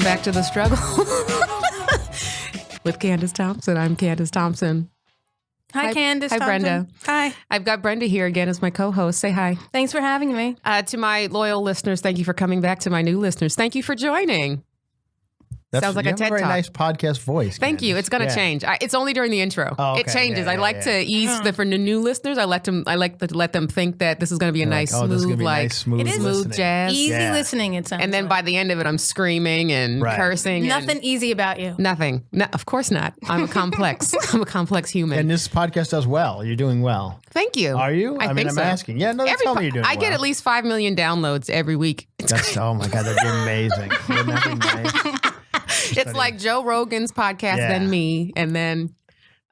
back to The Struggle with Candice Thompson. I'm Candice Thompson. Hi, Candice Hi, Thompson. Brenda. Hi. I've got Brenda here again as my co-host. Say hi. Thanks for having me. To my loyal listeners, thank you for coming back. To my new listeners, thank you for joining. Sounds like a TED very Talk. Nice podcast voice. Thank you. It's going to change. It's only during the intro. Oh, okay. It changes. Yeah, I like to ease for the new listeners. I like to let them think that this is going to be a nice, smooth, smooth jazz. Easy listening, it sounds And then by the end of it, I'm screaming and cursing. Nothing easy about you. Nothing. No, of course not. I'm a complex. I'm a complex human. And this podcast does well. You're doing well. Thank you. Are you? I think I'm so. asking. Yeah, no, tell me you're doing well. I get at least 5 million downloads every week. Oh my God, that'd be amazing. Wouldn't that be nice? It's like Joe Rogan's podcast, then me, and then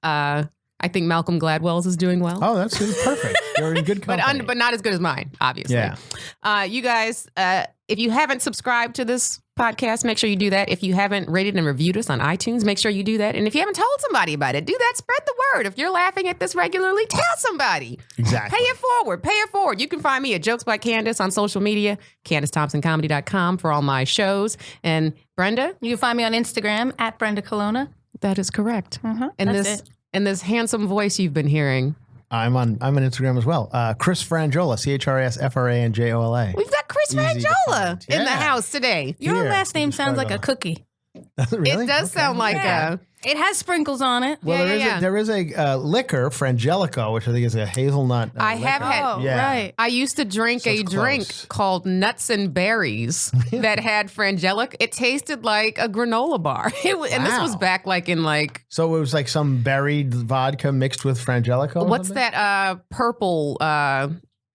I think Malcolm Gladwell's is doing well. Oh, that's perfect. You're in good company. but not as good as mine, obviously. Yeah. You guys, if you haven't subscribed to this podcast, make sure you do that. If you haven't rated and reviewed us on iTunes, make sure you do that. And if you haven't told somebody about it, do that. Spread the word. If you're laughing at this regularly, tell somebody. Exactly. Pay it forward. Pay it forward. You can find me at Jokes by Candice on social media, CandiceThompsonComedy.com for all my shows. And Brenda? You can find me on Instagram at Brenda Colonna. That is correct. That's And this handsome voice you've been hearing. I'm on Instagram as well. Chris Franjola, ChrisFranjola. We've got Chris Franjola in the house today. Your last name sounds like a cookie. Really? It does sound like a... It has sprinkles on it. Well, there is a liquor, Frangelico, which I think is a hazelnut. I have had. Right. I used to drink a drink called Nuts and Berries that had Frangelic. It tasted like a granola bar. And this was back So it was like some berried vodka mixed with Frangelico? What's that purple...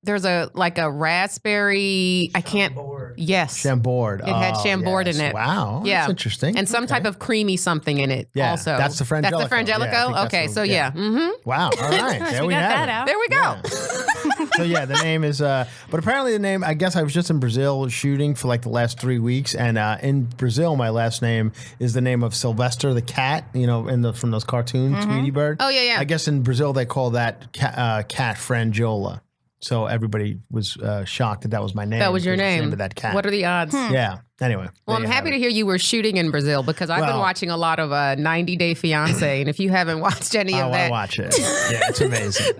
there's a raspberry. I can't. Yes. Chambord. It had Chambord in it. Wow. Yeah. That's interesting. And some type of creamy something in it. Yeah. Also. That's the Frangelico. That's the Frangelico. Yeah, okay. Wow. All right. There we got have that it. out. There we go. Yeah. So yeah, the name is. But apparently the name. I guess I was just in Brazil shooting for like the last 3 weeks, and in Brazil my last name is the name of Sylvester the cat. You know, from those cartoons, Tweety Bird. Oh yeah. I guess in Brazil they call that cat Franjola. So everybody was shocked that was my name. That was your The name of that cat. What are the odds? Yeah. Anyway. Well, I'm happy to hear you were shooting in Brazil because I've been watching a lot of 90 Day Fiance, and if you haven't watched any of that, I want to watch it. Yeah, it's amazing.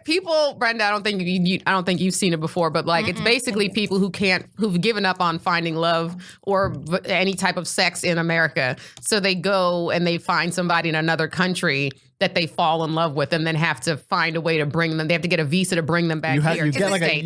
People, Brenda, I don't think you've seen it before, but it's basically people who've given up on finding love or any type of sex in America. So they go and they find somebody in another country that they fall in love with, and then have to find a way to bring them. They have to get a visa to bring them back here. You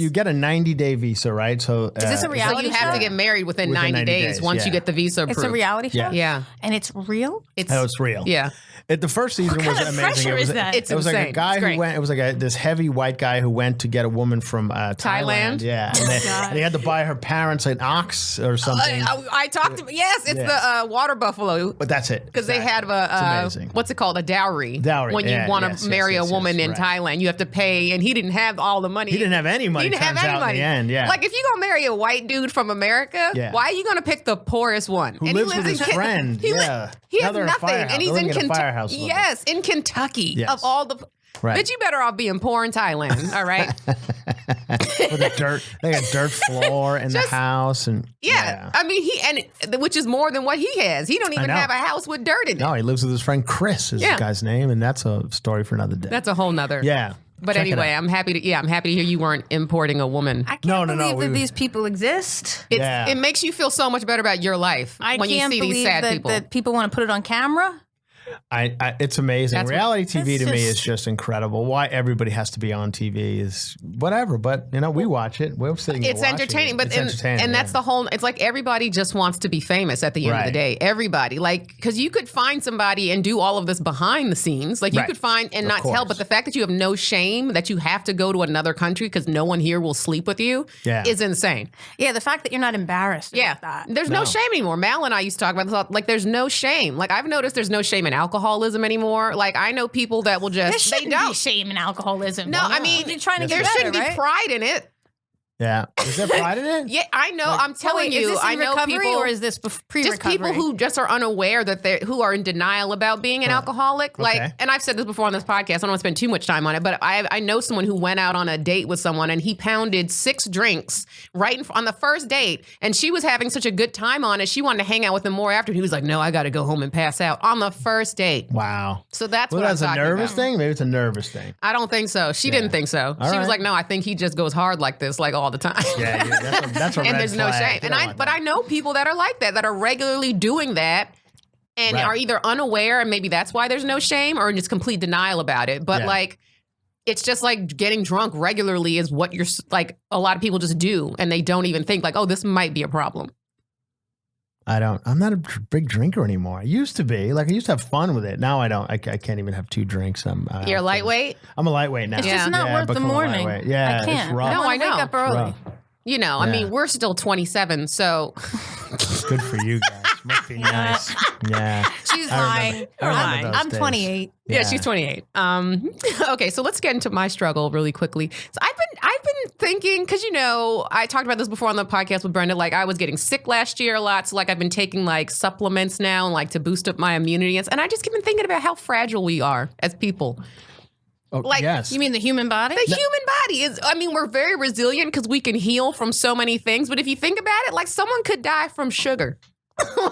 get a 90-day visa, right? So is this a reality? So you have to get married within 90 days once you get the visa approved. It's a reality show. Yeah, and it's real. It's real. Yeah. The first season was amazing. Pressure is that? It's it was insane. Like a guy who went. It was like this heavy white guy who went to get a woman from Thailand. Yeah, and he had to buy her parents an ox or something. I talked to it's the water buffalo. But that's it because they have a what's it called, a dowry. When you want to marry a woman in Thailand, you have to pay, and he didn't have all the money. He didn't have any money. He didn't have any money. In the end, yeah. Like if you're gonna marry a white dude from America, why are you gonna pick the poorest one? Who lives with his friend? He has nothing, and he's in Kentucky. Yes, in Kentucky. Yes. Of all the. Right. Bitch, you better off being poor in Thailand, all right? With they got dirt floor in the house, and I mean which is more than what he has. He don't even have a house with dirt in it. No, he lives with his friend Chris, is the guy's name, and that's a story for another day. That's a whole nother. Yeah. But anyway, I'm happy to hear you weren't importing a woman. I can't believe that these people exist. It makes you feel so much better about your life when you see these sad people. That people want to put it on camera. It's amazing. Reality TV to me is just incredible. Why everybody has to be on TV is whatever, but we watch it. We're sitting. It's entertaining, but and that's the whole. It's like everybody just wants to be famous at the end of the day. Everybody, because you could find somebody and do all of this behind the scenes. Like you could find and not tell, but the fact that you have no shame that you have to go to another country because no one here will sleep with you is insane. Yeah, the fact that you're not embarrassed. About that. There's no shame anymore. Mal and I used to talk about this. Like there's no shame. Like I've noticed there's no shame in alcoholism anymore. Like I know people that will just there shouldn't be shame in alcoholism. No, I mean you're trying to get there better, shouldn't be pride in it. Yeah. Is there pride in it? Yeah, I know. I'm telling you. Is this I in know recovery people, or is this pre-recovery? just people who just are unaware that who are in denial about being an alcoholic. Like, Okay. and I've said this before on this podcast. I don't want to spend too much time on it, but I know someone who went out on a date with someone and he pounded 6 drinks on the first date, and she was having such a good time on it. She wanted to hang out with him more after. And he was like, "No, I got to go home and pass out on the first date." Wow. So that's Well, what that's I'm a talking nervous about. thing? Maybe it's a nervous thing. I don't think so. She didn't think so. She right. was like, "No, I think he just goes hard like this, like all the time." Yeah, that's a and red there's no flag. shame. You don't want But that. I know people that are like that are regularly doing that and Right. are either unaware and maybe that's why there's no shame, or in just complete denial about it. But Yeah. like, it's just like getting drunk regularly is what you're like. A lot of people just do, and they don't even think like, "Oh, this might be a problem." I'm not a big drinker anymore. I used to be. Like, I used to have fun with it. Now I don't. I can't even have 2 drinks. You're a lightweight. I'm a lightweight now. It's just not worth the become a morning. lightweight. Yeah, I can't. it's rough. No, I I know. wake up early. Rough. You know, I mean, we're still 27, so Good for you guys. Must be nice. Yeah. She's I lying. remember- I remember those I'm days. 28. yeah, she's 28. Okay, so let's get into my struggle really quickly. So I've been thinking, because I talked about this before on the podcast with Brenda. Like, I was getting sick last year a lot, so like I've been taking like supplements now, like to boost up my immunity, and I just keep been thinking about how fragile we are as people. Oh, Like, yes. You mean the human body? The human body is, I mean, we're very resilient because we can heal from so many things. But if you think about it, like someone could die from sugar.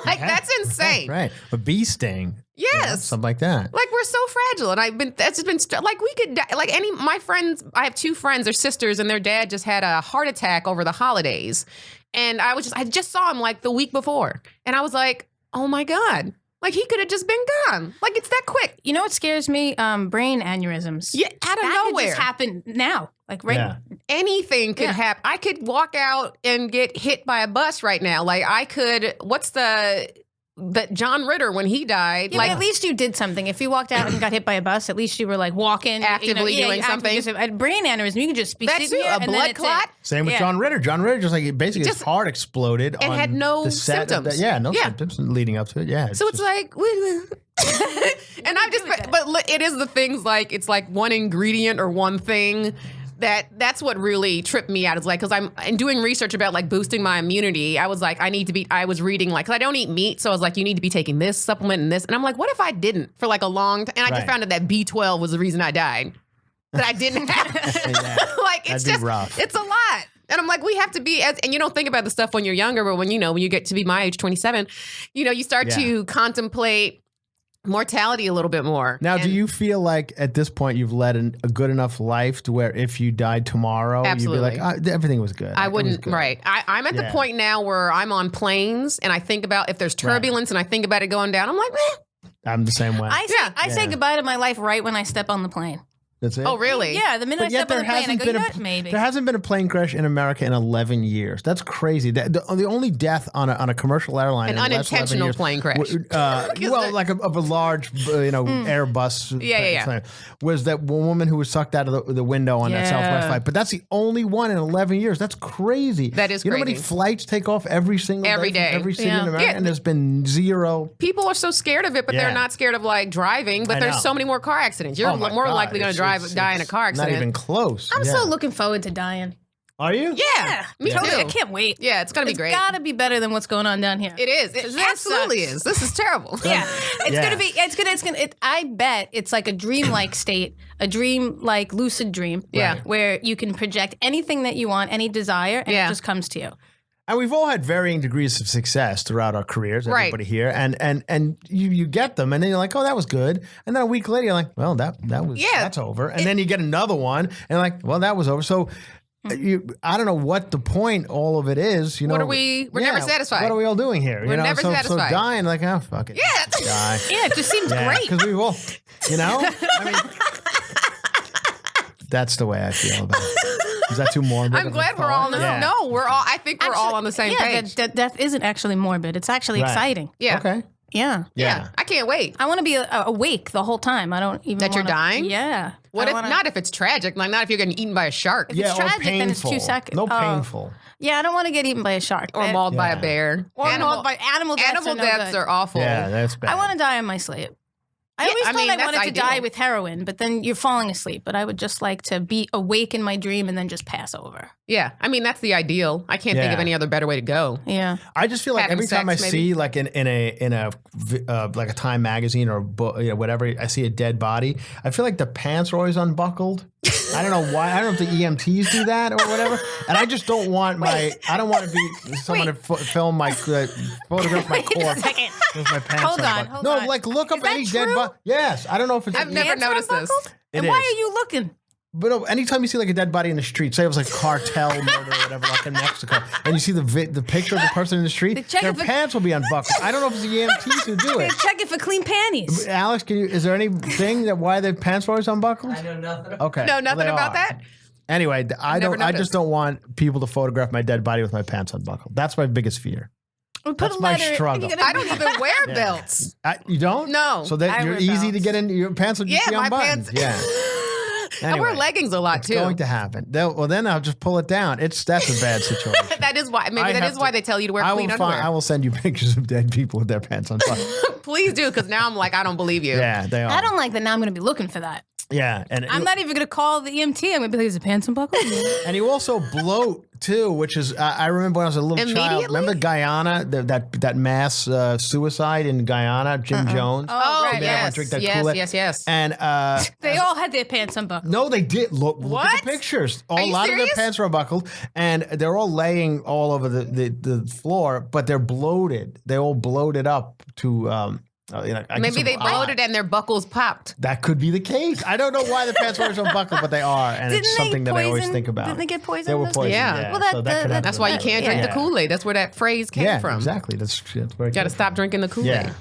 Like, that's insane. Right. A bee sting. Yes. Something like that. Like, we're so fragile. And that's just been, like, we could die. Like, my friends, I have 2 friends, they're sisters, and their dad just had a heart attack over the holidays. And I just saw him like the week before. And I was like, oh my God. Like, he could have just been gone. Like, it's that quick. You know what scares me? Brain aneurysms. Yeah, out of that nowhere. could just happen now. Like Yeah. Anything could Yeah. happen. I could walk out and get hit by a bus right now. Like, I could, what's the John Ritter when he died? Yeah, like, but at least you did something. If you walked out and got hit by a bus, at least you were like walking, Actively doing something. A brain aneurysm, you could just be that's sitting here a and then blood it's clot. Same with Yeah. John Ritter. John Ritter just like basically his Just- heart exploded and on had no the set of symptoms. no Yeah. symptoms leading up to it. Yeah. So it's like, and I've just, but look, it is the things like, it's like one ingredient or one thing that's what really tripped me out. It's like, because I'm doing research about like boosting my immunity. I was like, I was reading like, because I don't eat meat. So I was like, you need to be taking this supplement and this. And I'm like, what if I didn't for like a long time? And I just Right. found out that B12 was the reason I died. That I didn't have. Yeah. Like, it's That'd be just, rough. it's a lot. And I'm like, we have to be, and you don't think about the stuff when you're younger, but when you get to be my age, 27, you start to contemplate mortality a little bit more. Now, do And- you feel like at this point you've led a good enough life to where if you died tomorrow, Absolutely. you'd be like, everything was good. I It was wouldn't, good." right. I'm at the Yeah. point now where I'm on planes and I think about if there's turbulence and I think about it going down, I'm like, I'm the same way. I say goodbye to my life right when I step on the plane. That's it. oh, really? Yeah, the minute But I yet step on there the plane, I hasn't go, been you know what? Maybe. there hasn't been a plane crash in America in 11 years. That's crazy. The only death on a commercial airline, An in the last 11 unintentional years plane crash. well, like of a large, Airbus. Yeah. Was that one woman who was sucked out of the window on that Yeah. Southwest flight? But that's the only one in 11 years. That's crazy. That is You know how many crazy. flights take off every single Every day from day. every city Yeah. in America, Yeah. and there's been zero. People are so scared of it, but Yeah. they're not scared of like driving. But I there's know. so many more car accidents. You're Oh my more God. likely going to die in a car accident. Not even close. I'm Yeah. so looking forward to dying. Are you? Yeah, me Totally. too. I can't wait. Yeah, it's going to be It's great. got to be better than what's going on down here. It is. It Because that absolutely sucks. is. This is terrible. Yeah, it's Yeah. gonna be. It's gonna. I bet it's like a dream-like state, a dream-like lucid dream. Yeah. Right. where you can project anything that you want, any desire, and Yeah. it just comes to you. And we've all had varying degrees of success throughout our careers, Right. everybody here. And you get them, and then you're like, oh, that was good. And then a week later, you're like, well, that's over. And then you get another one, and you're like, well, that was over. So I don't know what the point all of it is. You know, What are we- we're never satisfied. What are we all all doing here? We're never so satisfied. dying, like, oh, fuck it. Yeah. Die. Yeah, it just seems great. Because we will, I mean, that's the way I feel about it. Is that too morbid? I'm glad we're all we're all. I think we're all on the same page. That death isn't actually morbid. It's actually Right. exciting. Yeah. Okay. Yeah. Yeah. I can't wait. I want to be awake the whole time. I don't even That you're wanna- dying? Yeah. What I if wanna- not if it's tragic? Like not if you're getting eaten by a shark Yeah, tragic, or then painful. it's 2 seconds. No Oh. painful. Yeah, I don't want to get eaten by a shark. or mauled by a Yeah. bear. Or mauled by animal deaths. Animal are no deaths good. are awful. Yeah, that's bad. I want to die on my slate. I always thought I that's wanted to ideal. die with heroin, but then you're falling asleep. But I would just like to be awake in my dream and then just pass over. Yeah, I mean that's the ideal. I can't think of any other better way to go. Yeah. I just feel like Having every time I sex, maybe? see like in a like a Time magazine or a book, whatever, I see a dead body. I feel like the pants are always unbuckled. I don't know why. I don't know if the EMTs do that or whatever. And I just don't want I don't want to be someone to film my photograph my corpse with my pants Hold on, unbuckled. hold No, on. like look up that any dead true? body. Yes, I don't know if it's. I've never Pants are noticed this. unbuckled? It And why is. are you looking? But anytime you see like a dead body in the street, say it was like cartel murder or whatever, like in Mexico, and you see the picture of the person in the street, check their if it- pants will be unbuckled. I don't know if it's the EMTs who do it. Check it for clean panties. Alex, is there anything that why the pants are always unbuckled? I know nothing. Okay. No, well, nothing they about are. that. Anyway, I never just noticed. don't want people to photograph my dead body with my pants unbuckled. That's my biggest fear. Put That's a my letter- struggle. you're gonna- I don't even wear belts. You don't? No. So that I you're wear easy to belts. get in. Your pants will just Yeah, be my unbuttoned. pants. Yeah. I wear Anyway, leggings a lot It's too. going to happen. Well, then I'll just pull it down. That's a bad situation. That is why. Maybe I that have is why to- they tell you to wear I clean will underwear. I will send you pictures of dead people with their pants unbuttoned. Please do, because now I'm like, I don't believe you. Yeah, they are. I don't like that. Now I'm going to be looking for that. Yeah, and I'm not even going to call the EMT. I'm going to be like, is the pants unbuckled? And you also bloat too, which is I remember when I was a little child. Immediately? Remember Guyana, that mass suicide in Guyana, Jim Jones. Oh, right, Did everyone yes, drink that yes, Kool-Aid? yes. And They all had their pants unbuckled. no, they did. Look at What? the pictures. A you lot of their serious? pants are unbuckled, and they're all laying all over the floor, but they're bloated. They all bloated up to. I guess Maybe they a- bloated and their buckles popped. That could be the case. I don't know why the pants are unbuckled, but they are, and Didn't it's they something that I always poison- think about. didn't they get poisoned? They were poisoned. Yeah. Yeah. Well, that- so that- could happen. That's why you can't drink the Yeah. Kool-Aid. That's where that phrase came Yeah, from. exactly. That's where it Got to came stop drinking the from. Kool-Aid. Yeah,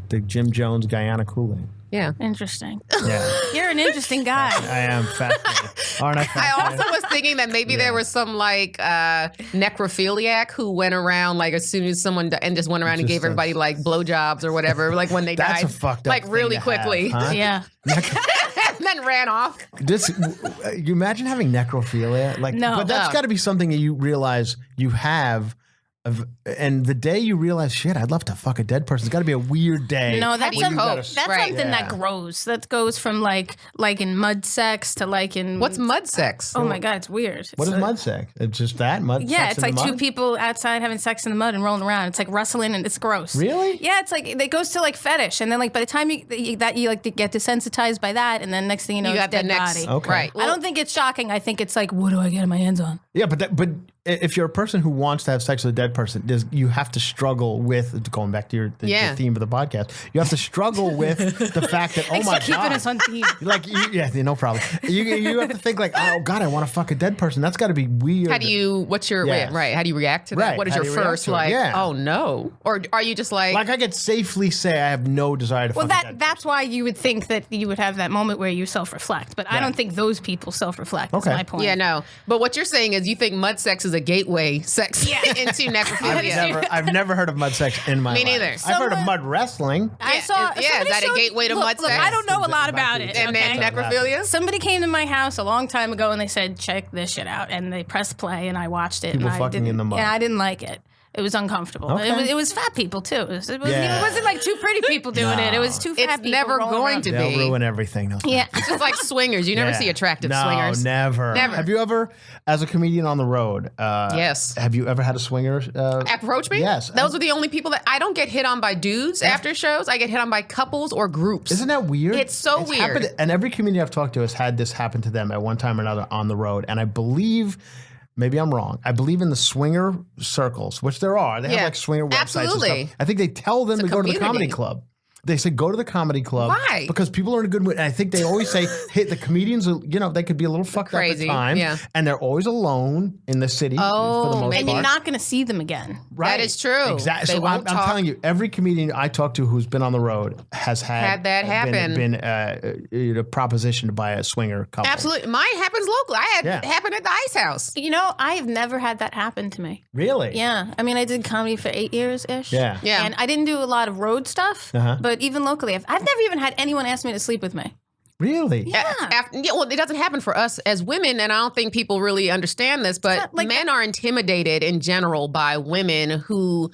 the Jim Jones Guyana Kool-Aid. Yeah. Interesting. Yeah, You're an interesting guy. I am fascinated. Aren't I I fascinated? also was thinking that maybe there was some like necrophiliac who went around like as soon as someone and just went around and Just gave everybody like blowjobs or whatever, like when they That's died, a fucked up like thing really to quickly, have, huh? Yeah. and then ran off. You imagine having necrophilia? Like, No. but that's No. got to be something that you realize you have. And the day you realize, shit, I'd love to fuck a dead person. It's got to be a weird day. No, that's, do you cope? that's Right. something that grows. That goes from like in mud sex to like in What's mud sex? Oh my god, it's weird. What It's is mud sex? It's just that mud. Yeah, sex it's in the like two mud? people outside having sex in the mud and rolling around. It's like rustling and it's gross. Really? Yeah, it's like it goes to like fetish, and then like by the time you like to get desensitized by that, and then next thing you know, You it's got the dead next, body. Okay. right? I don't think it's shocking. I think it's like, what do I get my hands on? Yeah, but if you're a person who wants to have sex with a dead person, you have to struggle with going back to the theme of the podcast. You have to struggle with the fact that Thanks oh my for keeping god, us on theme. like no problem. You have to think like oh god, I want to fuck a dead person. That's got to be weird. How do you? What's your Yes. right? How do you react to that? Right. What is How your do you react first to it? like? Yeah. Oh no, or are you just like? Like I could safely say I have no desire to Well, fuck a dead that's why you would think that you would have that moment where you self-reflect, but I don't think those people self-reflect. That's Okay. my point. Yeah, no. But what you're saying is you think mud sex is a gateway sex into necrophilia. I've never heard of mud sex in my life. Me neither. I've heard of mud wrestling. I Yeah, saw. is somebody that a showed- gateway to look, mud look, sex? I don't know a lot about it. And then okay? necrophilia? Somebody came to my house a long time ago and they said, "Check this shit out," and they pressed play and I watched it. People and I fucking didn't, in the mud. Yeah, I didn't like it. It was uncomfortable. Okay. It was fat people too. It Yeah. wasn't like two pretty people doing it. It was two fat It's people. never rolling going around. to They'll be. ruin everything. Those Yeah. It's just like swingers. You never see attractive no, swingers. Never. Never. Have you ever, as a comedian on the road? Yes. Have you ever had a swinger? Approach me? Yes. Those are the only people that I don't get hit on by dudes after shows. I get hit on by couples or groups. Isn't that weird? It's so weird. happened- and every comedian I've talked to has had this happen to them at one time or another on the road. And I believe, maybe I'm wrong, I believe in the swinger circles, which there are. They have Yeah. like swinger websites Absolutely. and stuff. I think they tell them It's to a go to the comedy community. club. They say go to the comedy club. Why? Because people are in a good mood. And I think they always say, hey, the comedians, they could be a little fucked Crazy, up at times. yeah. And they're always alone in the city for the Oh, most And part. you're not going to see them again. Right. That is true. Exactly. They So I'm won't talk. telling you, every comedian I talk to who's been on the road has Had that happen. Been propositioned by a swinger couple. Absolutely. Mine happens locally. I had it happen at the Ice House. You know, I have never had that happen to me. Really? Yeah. I mean, I did comedy for 8 years ish. Yeah. Yeah. And I didn't do a lot of road stuff, Uh-huh. but even locally, I've never even had anyone ask me to sleep with me. Really? Yeah. Well, it doesn't happen for us as women, and I don't think people really understand this, but not like men are intimidated in general by women who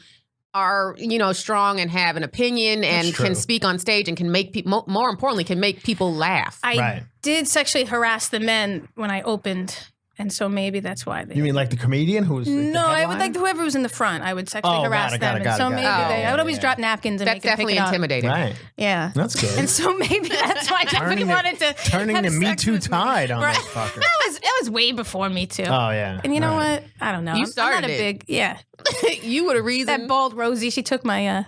are, strong and have an opinion and can speak on stage and can make people, more importantly, can make people laugh. I did sexually harass the men when I opened. And so maybe that's why they. You mean like the comedian who was? No, I would like whoever was in the front. I would sexually harass them, and so maybe I would always drop napkins and that's make them definitely pick it intimidating. Right. Yeah, that's good. And so maybe that's why nobody wanted to turning the Me Too tide on that fucker. That was way before Me Too. Oh yeah. And you know what? I don't know. You started I'm not a big You were the reason. That bald Rosie, she took my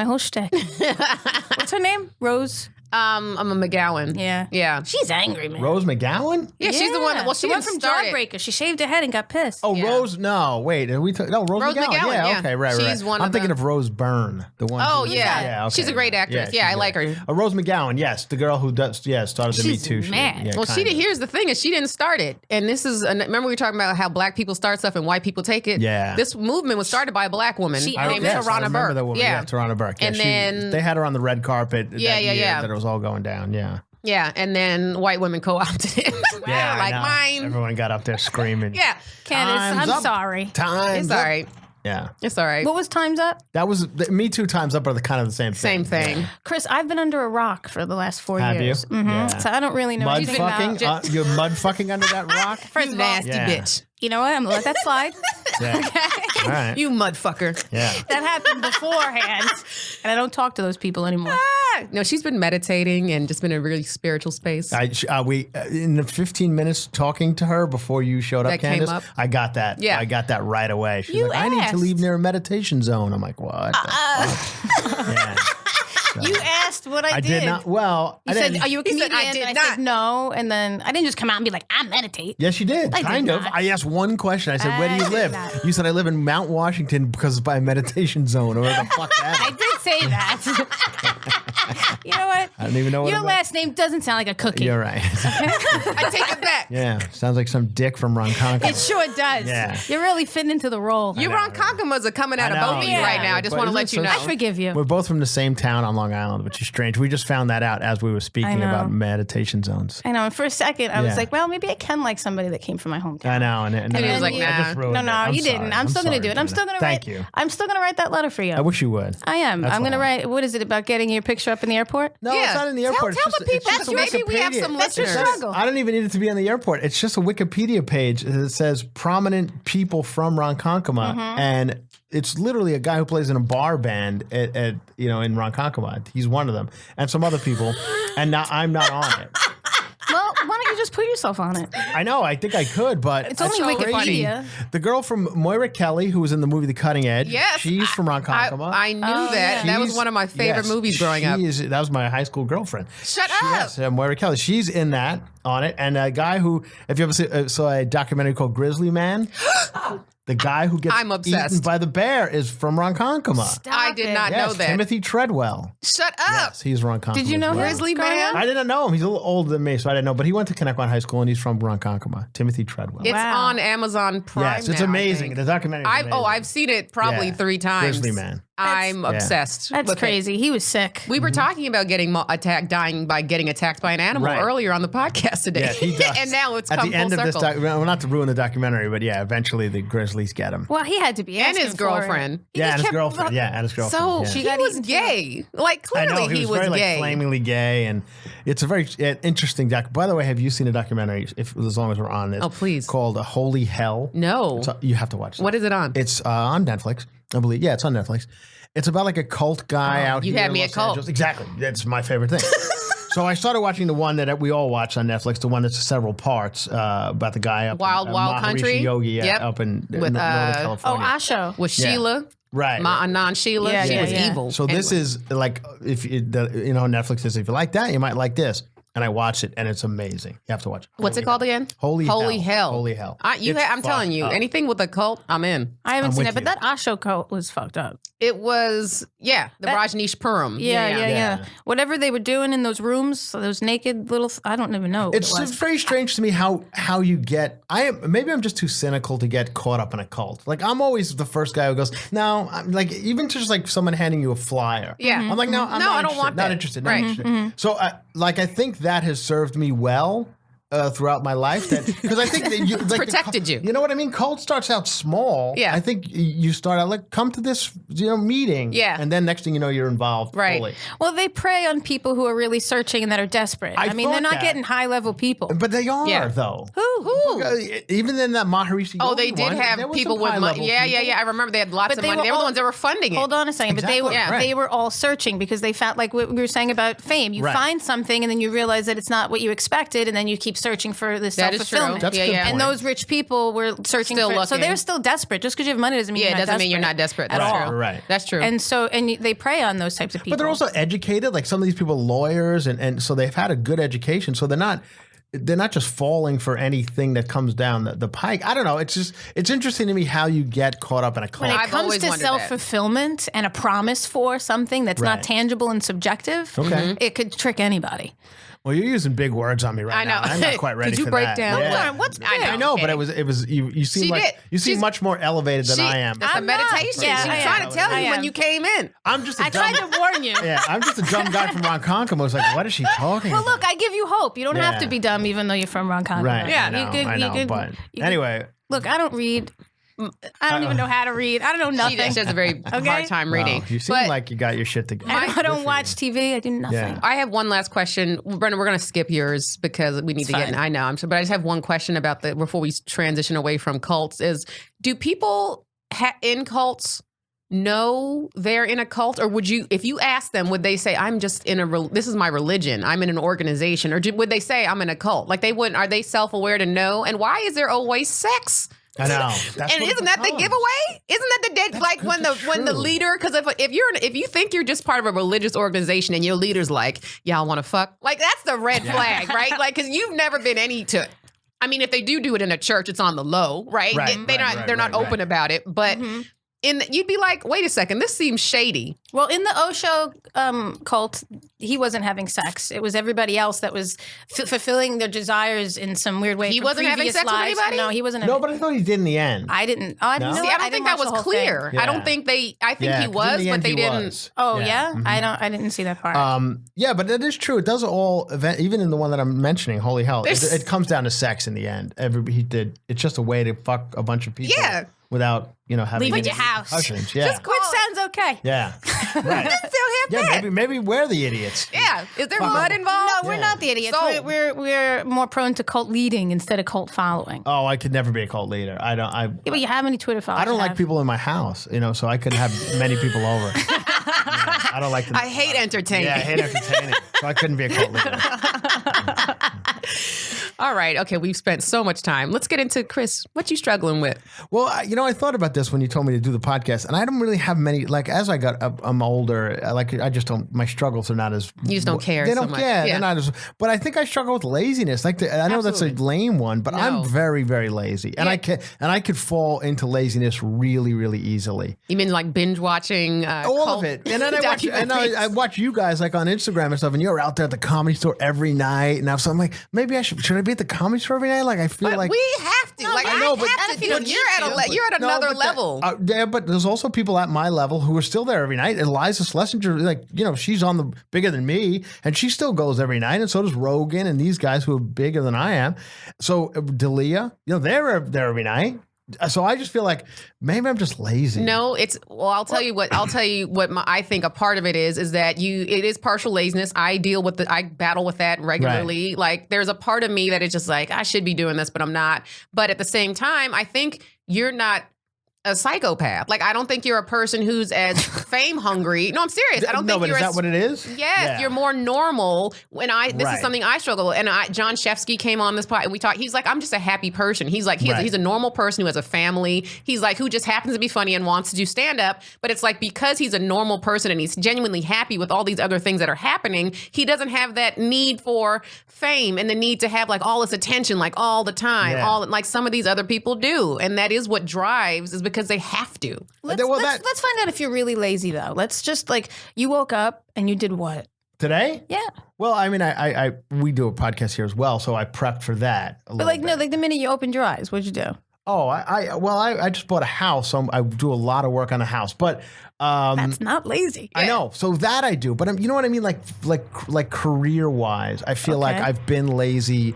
whole shtick. What's her name? Rose. I'm a McGowan. Yeah. She's angry, man. Rose McGowan? Yeah, she's the one. Well, she went from Jawbreaker. She shaved her head and got pissed. Oh, yeah. Rose. No, wait. Rose McGowan. Yeah. Okay. Right. She's one. I'm thinking of Rose Byrne, the one. Oh yeah. Okay. She's a great actress. Yeah, I like her. Rose McGowan. Yes, the girl who does. Yeah, started the Me Too. Mad. Yeah, well, here's the thing: is she didn't start it, and this is. Remember we were talking about how black people start stuff and white people take it. Yeah. This movement was started by a black woman. Her name is Tarana Burke. Yeah, Tarana Burke. And then they had her on the red carpet. Yeah. That it was all going down. Yeah. Yeah, and then white women co-opted it. Yeah, like mine. Everyone got up there screaming. Yeah. Candice, I'm sorry. Time's It's up. all right. Yeah. It's all right. What was Time's Up? That was Me Too, Time's Up are the kind of the same thing. Same thing. Yeah. Chris, I've been under a rock for the last 4 Have years. you? Mm-hmm. Yeah. So I don't really know Mud anything fucking? about. You're mud fucking under that rock? First You of all, nasty bitch. you know what? I'm gonna let that slide. Yeah. All right. You mud fucker. Yeah. That happened beforehand, and I don't talk to those people anymore. No, she's been meditating and just been in a really spiritual space. We in the 15 minutes talking to her before you showed up, That came Candice, up? I got that. Yeah. I got that right away. She's You like, I need to asked. leave near a meditation zone. I'm like, what? The fuck? Yeah. You asked what I I did not. Well, You I said, didn't. "Are you a He said, comedian?" "I did and I said not." no, and then I didn't just come out and be like, "I meditate." Yes, you did. I did Kind of. not. I asked one question. I said, "Where do you I did live?" not. You said, "I live in Mount Washington because it's by a meditation zone." Or where the fuck that I is. did say that. You know what? I don't even know what Your it was. last name doesn't sound like a cookie. You're right. I take it back. Yeah, sounds like some dick from Ronkonkoma. It sure does. Yeah. You're really fitting into the role. You Ronkonkomas are coming out I of know, both of you yeah. right now. I just But want to isn't let it you so- know. I forgive you. We're both from the same town on Long Island, which is strange. We just found that out as we were speaking know. about meditation zones. I know. And for a second, I Yeah. was like, well, maybe I can like somebody that came from my hometown. I know, and he was like, I nah. just ruined No, it. no, I'm you sorry. didn't. I'm still going to sorry, do it. I'm still going to write. Thank you. I'm still going to write that letter for you. I wish you would. I am. That's I'm going to all. write. What is it about getting your picture up in the airport? No, it's not in the airport. Tell It's the just, people. it's just a Maybe we have Wikipedia. some That's your listeners. struggle. I don't even need it to be on the airport. It's just a Wikipedia page that says prominent people from Ronkonkoma, and it's literally a guy who plays in a bar band at in Ronkonkoma. He's one of them, and some other people, and now I'm not on it. Well, why don't you just put yourself on it? I know. I think I could, but It's only so crazy. Wikipedia. The girl from Moira Kelly, who was in the movie The Cutting Edge, Yes, she's from Ronkonkoma. I knew that. That was She's- one of my favorite yes, movies growing up. That was my high school girlfriend. Shut up. Yes, Moira Kelly. She's in that on it, and a guy who, if you ever saw a documentary called Grizzly Man, the guy who gets I'm obsessed. eaten by the bear is from Ronkonkoma. I did not Yes, know that. Timothy Treadwell. Shut up. Yes, he's Ronkonkoma. Did you know as well. Grizzly growing Man? up? I didn't know him. He's a little older than me, so I didn't know. But he went to Connecticut High School, and he's from Ronkonkoma. Timothy Treadwell. It's Wow. on Amazon Prime. Yes, it's now, I amazing. think. The documentary. Is amazing. I've seen it probably Yeah. 3 times. Grizzly Man. I'm obsessed. That's with it. crazy. He was sick. We were talking about getting dying by getting attacked by an animal Right. earlier on the podcast today. Yeah, he does. And now it's at come the end full of circle. this. Well, not to ruin the documentary, but yeah, eventually the Grizzlies get him. Well, he had to be. And asking his for girlfriend. it. He Yeah, just and his kept- girlfriend. Yeah, and his girlfriend. So yeah. She he got was eaten too. gay. Like I clearly know he was very gay. like flamingly gay, and it's a very interesting doc. By the way, have you seen a documentary? As long as we're on this, Oh, please. called "Holy Hell." No. So you have to watch. What is it on? It's on Netflix, I believe. Yeah, it's on Netflix. It's about like a cult guy out you here. had in me Los at cult. Angeles. Exactly. That's my favorite thing. So I started watching the one that we all watch on Netflix, the one that's several parts about the guy up Wild in, Wild Maharishi Country? Yogi, Yep. up in With, Northern Oh, California. Asho. With Yeah. Sheila. Right. Anon Sheila. Yeah, she yeah, was yeah. evil. So this Anyway. is like if Netflix is if you like that, you might like this. And I watched it, and it's amazing. You have to watch it. What's it called again? Holy Hell. Holy Hell. I'm It's telling you, fucked up. anything with a cult, I'm in. I haven't I'm seen with it, but you. that Asho coat was fucked up. It was, the Rajneesh Purim. Yeah. Whatever they were doing in those rooms, those naked little, I don't even know what It's it was. very strange to me how you get. Maybe I'm just too cynical to get caught up in a cult. Like I'm always the first guy who goes, no. I'm like even just like someone handing you a flyer. Yeah. I'm like no, I'm No, not I don't interested, want not that. interested. Not Right. interested. So I think that has served me well. throughout my life because I think that you like protected you. You know what I mean? Cult starts out small. Yeah. I think you start out like come to this meeting. Yeah. And then next thing you know, you're involved. Right. Fully. Well, they prey on people who are really searching and that are desperate. I mean, they're thought not that. getting high level people. But they are Yeah. though. Who? Even in that Maharishi. Oh, Yogi they did one, there have was people some with money. high-level Yeah, people. yeah. I remember they had lots But of they money. were They were the all- ones that were funding it. Hold on a second, but Exactly, right. they were all searching because they found, like what we were saying about fame. You Right. find something and then you realize that it's not what you expected, and then you keep searching for this That is true. self-fulfillment. That's a Yeah, good yeah. point. And those rich people were searching Still for, so looking. they're still desperate. Just because you have money doesn't mean Yeah, it you're not doesn't mean you're not desperate. at That's all. true. Right. That's true. And so, they prey on those types of people. But they're also educated. Like some of these people, are lawyers, and so they've had a good education. So they're not just falling for anything that comes down the pike. I don't know. It's interesting to me how you get caught up in a cult. when it I've comes always to wondered that. self-fulfillment and a promise for something that's Right. not tangible and subjective, Okay. it could trick anybody. Well, you're using big words on me right I know. now. I'm not quite ready Could you for break that. down? Yeah. Hold on, what's big? I know, but Okay. it was you seem She like did. you seem She's- much more elevated than I am. It's a I'm not. meditation. Yeah, She was I trying am. to tell I you when am. you came in. I'm just a I dumb, tried to warn you. yeah, I'm just a dumb guy from Ronkonkoma. I was like, what is she talking Well, about? look, I give you hope. You don't have Yeah. to be dumb, even though you're from Ronkonkoma. Right. Yeah, I know, you could. I know, you could. but you could- anyway. look, I don't read. I don't even know how to read. I don't know She nothing. has a very hard time reading. Wow, you seem But like you got your shit together. I don't watch TV. I do nothing. Yeah. I have one last question. Brenda, we're going to skip yours because we need to get in. fine. I know. But I just have one question about before we transition away from cults is, do people in cults know they're in a cult, or would you, if you ask them, would they say, I'm just in this is my religion, I'm in an organization, or would they say I'm in a cult? Like they wouldn't, are they self-aware to know? And why is there always sex? I know. That's And what it isn't that the becomes. giveaway? Isn't that the dead? Like when the true. leader, because if you think you're just part of a religious organization and your leader's like, y'all want to fuck, like that's the red flag, right? Like because you've never been I mean, if they do it in a church, it's on the low, right? Right, They're not open about it, but. You'd be like, wait a second, this seems shady. Well, in the Osho cult, he wasn't having sex. It was everybody else that was fulfilling their desires in some weird way. He from wasn't having previous sex with lives. anybody? No, he wasn't. No, but I thought he did in the end. I didn't. No? See, I don't think that was clear. I don't think I think Yeah, he 'cause in was, the but end they he didn't. was. Oh Yeah. yeah, I didn't see that part. Yeah, but it is true. It does all even in the one that I'm mentioning. Holy hell! There's- It comes down to sex in the end. It's just a way to fuck a bunch of people. Yeah. Without having Leave any your house. repercussions. Yeah. Which sounds okay. Yeah. Right. Still have Yeah. that. Maybe we're the idiots. Yeah. Is there Fuck. mud involved? No, we're Yeah. not the idiots. So- We're more prone to cult leading instead of cult following. Oh, I could never be a cult leader. I don't. Yeah, but you have many Twitter followers. I don't you like have. people in my house. So I could have many people over. I don't like them. I hate entertaining. Yeah, I hate entertaining. So I couldn't be a cult leader. All right. Okay. We've spent so much time. Let's get into Chris. What you struggling with? Well, I thought about this when you told me to do the podcast, and I don't really have many. Like as I'm older, I just don't. My struggles are not as. You just don't care They so don't. much. Yeah, Yeah. they're not as. But I think I struggle with laziness. I know that's a Absolutely. lame one, but No. I'm very, very lazy, and Yeah. I could fall into laziness really, really easily. You mean like binge watching? All of it, and then I watch you guys like on Instagram and stuff, and you're out there at the Comedy Store every night, and I'm like, maybe I should I be at the Comedy Store every night? Like I feel But like we have to. Like I know, but- have to do it. but- You're at No, another but level. yeah, but there's also people at my level who are still there every night. Eliza Schlesinger, she's on the bigger than me, and she still goes every night, and so does Rogan and these guys who are bigger than I am. So Dalia, they're there every night. So I just feel like maybe I'm just lazy. No, I'll tell you what I think a part of it is that it is partial laziness. I battle with that regularly. Right. Like there's a part of me that is just like, I should be doing this, but I'm not. But at the same time, I think you're not a psychopath. Like I don't think you're a person who's as fame hungry. No, I'm serious. I don't No, think but you're is as that what it is? Yes, Yeah. you're more normal. This Right. is something I struggle with. And John Shefsky came on this pod and we talked. He's like, I'm just a happy person. He's like, Right. he's a normal person who has a family. He's like, who just happens to be funny and wants to do stand up. But it's like, because he's a normal person and he's genuinely happy with all these other things that are happening, he doesn't have that need for fame and the need to have like all this attention, like all the time, Yeah. like some of these other people do. And that is what drives, is because they have to. Let's find out if you're really lazy though. Let's just you woke up and you did what? Today? Yeah. Well, I mean, we do a podcast here as well, so I prepped for that. But the minute you opened your eyes, what'd you do? Oh, I just bought a house, so I do a lot of work on the house, but That's not lazy. I know, so that I do, but you know what I mean, like career wise, I feel like Okay. I've been lazy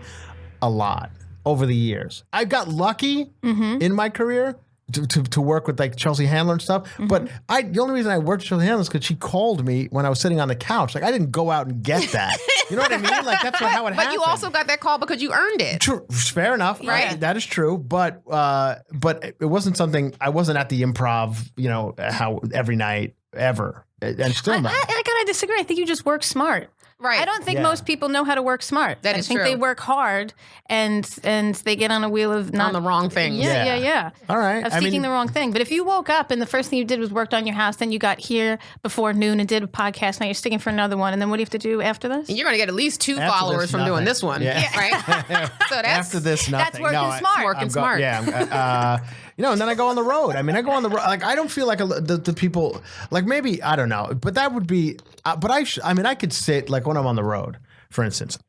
a lot over the years. I got lucky in my career to work with like Chelsea Handler and stuff. But the only reason I worked with Chelsea Handler is because she called me when I was sitting on the couch. Like I didn't go out and get that. You know what I mean? Like that's not how it happened. But you also got that call because you earned it. True, fair enough. Right. That is true. But it wasn't something. I wasn't at the Improv. You know how every night ever, and still not. I gotta disagree. I think you just work smart. Right. I don't think most people know how to work smart. That I is think true. they work hard and they get on a wheel of not On the wrong thing. Yeah. All right. Of seeking the wrong thing. But if you woke up and the first thing you did was worked on your house, then you got here before noon and did a podcast, now you're sticking for another one, and then what do you have to do after this? And you're going to get at least 2 After followers this, from doing nothing. this one. Yeah. Right? So that's After this, nothing. working smart. Working smart. Yeah. And then I go on the road. I mean, I go on the road. Like, I don't feel like the people, like maybe, I don't know, but that would be, but I could sit, like when I'm on the road, for instance,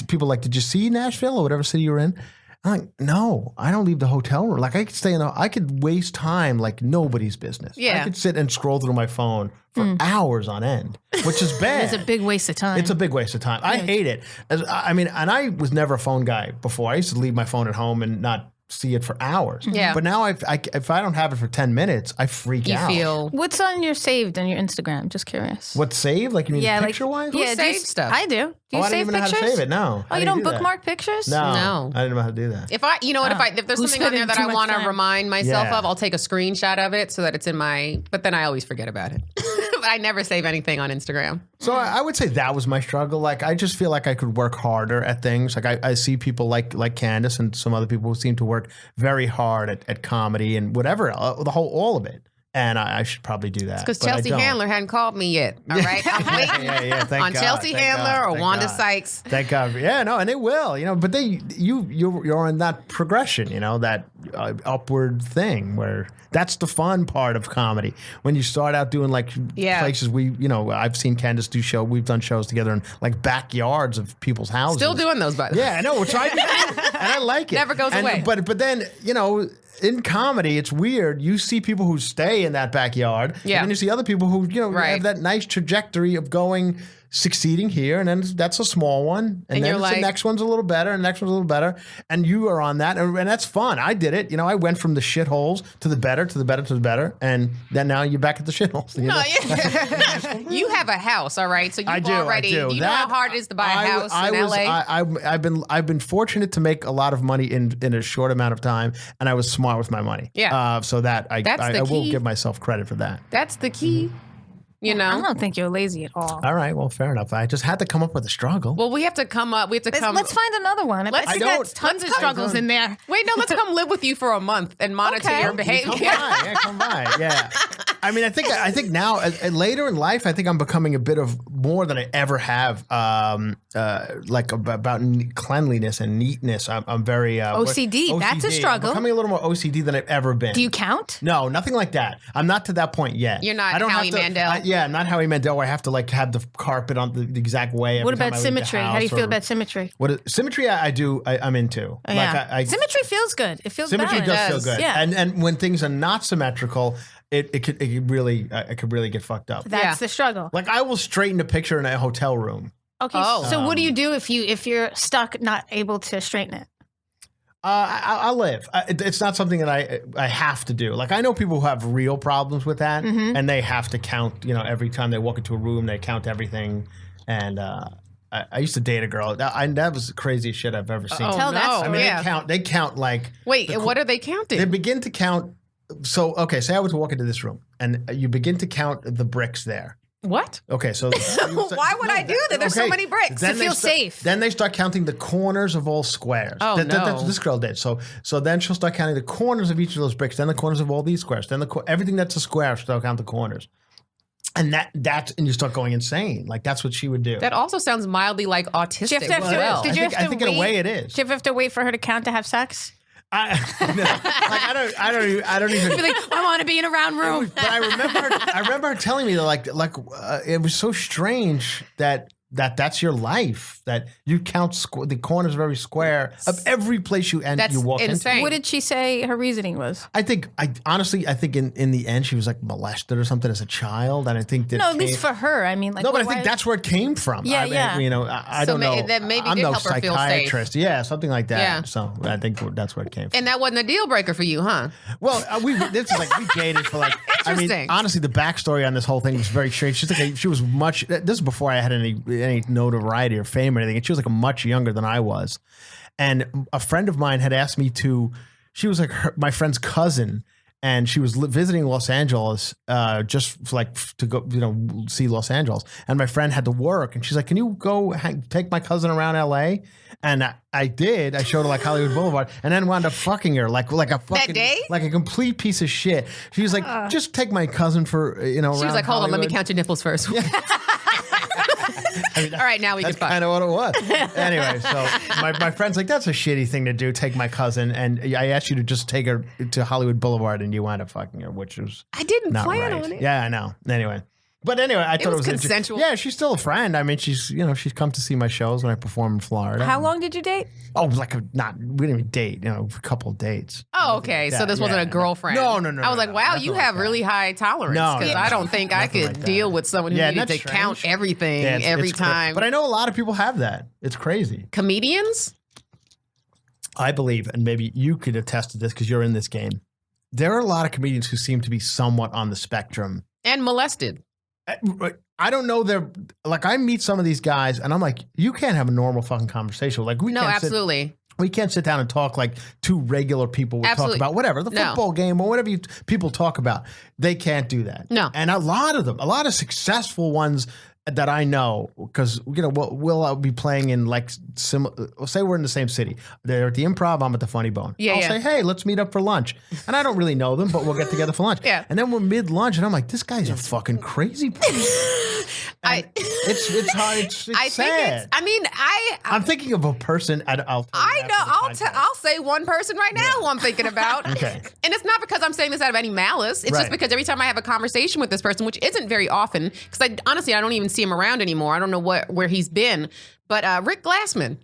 people like, did you see Nashville or whatever city you're in? I'm like, no, I don't leave the hotel room. Like I could waste time like nobody's business. Yeah. I could sit and scroll through my phone for hours on end, which is bad. It's a big waste of time. It's a big waste of time. I hate it. And I was never a phone guy before. I used to leave my phone at home and not see it for hours. Yeah. But now if I don't have it for 10 minutes, I freak you out. feel. What's on your saved on your Instagram? Just curious. What's saved? Like you mean picture wise? Who saves stuff? I do. Do you I didn't save even know how pictures? to save it. No. Oh, I you didn't don't do that. bookmark pictures? No. I didn't know how to do that. If there's Who's something on there spending that too I much want to time? remind myself Yeah. of, I'll take a screenshot of it so that it's in but then I always forget about it. But I never save anything on Instagram. So I would say that was my struggle. Like I just feel like I could work harder at things. Like I see people like Candice and some other people who seem to work very hard at comedy and whatever, all of it. And I should probably do that. Because but I Chelsea don't. Handler hadn't called me yet. All right. I'm waiting Yeah, thank on God, Chelsea thank Handler God, or thank Wanda God. Sykes. Thank God. Yeah, no, and it will, but you're on that progression, that upward thing where that's the fun part of comedy. When you start out doing like places I've seen Candice do show. We've done shows together in like backyards of people's houses. Still doing those, by the way. Yeah, I know. Which I do, and I like it. Never goes away. But then in comedy, it's weird. You see people who stay in that backyard, and then you see other people who have that nice trajectory of succeeding here, and then that's a small one, and then the next one's a little better, and the next one's a little better, and you are on that, and that's fun. I did it. I went from the shitholes to the better, to the better, to the better, and then now you're back at the shitholes. You have a house, all right? So you've already. I do. You know how hard it is to buy a house in LA? I've been fortunate to make a lot of money in a short amount of time, and I was smart with my money. Yeah. So that I will give myself credit for that. That's the key. I don't think you're lazy at all. All right, well, fair enough. I just had to come up with a struggle. Well, we have to come up. Let's find another one. Let's- I I got don't- tons of struggles in there. Wait, no, let's come live with you for a month and monitor your behavior. Come by. Yeah. I mean, I think now, later in life, I think I'm becoming a bit of more than I ever have, like about cleanliness and neatness. I'm very OCD. That's a struggle. I'm becoming a little more OCD than I've ever been. Do you count? No, nothing like that. I'm not to that point yet. You're not I don't Howie have to, Mandel. I'm not Howie Mandel. Where I have to like have the carpet on the exact way. Every What time about I leave the symmetry? How do you house, feel or- about symmetry? Symmetry? I'm into. Yeah. Symmetry feels good. It feels Symmetry balanced. does feel good. Yeah. And when things are not symmetrical, it could really get fucked up. That's the struggle. Like I will straighten a picture in a hotel room. Okay. So what do you do if you're stuck not able to straighten it? I'll live. It's not something that I have to do. Like I know people who have real problems with that, and they have to count. Every time they walk into a room, they count everything. And I used to date a girl. That was the craziest shit I've ever seen. Tell that story. I mean, they count like. Wait, what are they counting? They begin to count. So okay, say I was to walk into this room, and you begin to count the bricks there. What? Okay, so why would I do that? There's so many bricks. Then To feel safe. Then they start counting the corners of all squares. Oh, That's no. what this girl did. So then she'll start counting the corners of each of those bricks. Then the corners of all these squares. Then everything that's a square, she'll count the corners. And and you start going insane. Like that's what she would do. That also sounds mildly like autistic. Did you have to, as well. did you have to I think wait? in a way it is. Did you have to wait for her to count to have sex? I don't even. Be like, I want to be in a round room. But I remember her telling me that like it was so strange that that's your life. That you count the corners of every square of every place you walk insane. into. What did she say her reasoning was? I think in the end she was like molested or something as a child, and I think that at least for her. I mean, like, no, but I think that's where it came from. Yeah, I don't know. That maybe I'm did no help her feel psychiatrist. safe. Yeah, something like that. Yeah. So I think that's where it came from. And that wasn't a deal breaker for you, huh? Well, this is like we dated for like. I mean, Interesting. honestly, the backstory on this whole thing was very strange. She was much. This is before I had any notoriety or fame or anything. And she was like much younger than I was. And a friend of mine had asked me to. She was like my friend's cousin, and she was visiting Los Angeles just to go, see Los Angeles. And my friend had to work, and she's like, "Can you go take my cousin around L.A.?" And I did. I showed her like Hollywood Boulevard, and then wound up fucking her like a fucking that day? like a complete piece of shit. She was like, "Just take my cousin for She was like, "Hold on, let me count your nipples first." I mean, all right, now we can that's kind of what it was. Anyway, so my friend's like, that's a shitty thing to do. Take my cousin, and I asked you to just take her to Hollywood Boulevard, and you wound up fucking her, which was I didn't not plan right. on it. Yeah, I know. Anyway. But anyway, I thought it was consensual. Yeah, she's still a friend. I mean, she's come to see my shows when I perform in Florida. How long did you date? Oh, it was like we didn't even date. A couple of dates. Oh, okay. So this wasn't a girlfriend. No. I was like, wow, you have really high tolerance. No, because I don't think I could like deal with someone who needed to that's count strange. everything Yeah, every it's time. But I know a lot of people have that. It's crazy. Comedians? I believe, and maybe you could attest to this because you're in this game. There are a lot of comedians who seem to be somewhat on the spectrum. And molested. I don't know. Like, I meet some of these guys, and I'm like, you can't have a normal fucking conversation. Like, No, absolutely. We can't sit down and talk like two regular people would talk about whatever, the football game or whatever people talk about. They can't do that. No. And a lot of successful ones that I know, because we'll be playing in like say we're in the same city. They're at the Improv, I'm at the Funny Bone. I'll say, hey, let's meet up for lunch. And I don't really know them, but we'll get together for lunch. Yeah. And then we're mid-lunch, and I'm like, this guy's a fucking crazy person. It's hard. It's sad. I'm thinking of a person. I'll say one person right now who I'm thinking about. Okay. And it's not because I'm saying this out of any malice. It's just because every time I have a conversation with this person, which isn't very often, because honestly I don't even see him around anymore. I don't know where he's been. But Rick Glassman,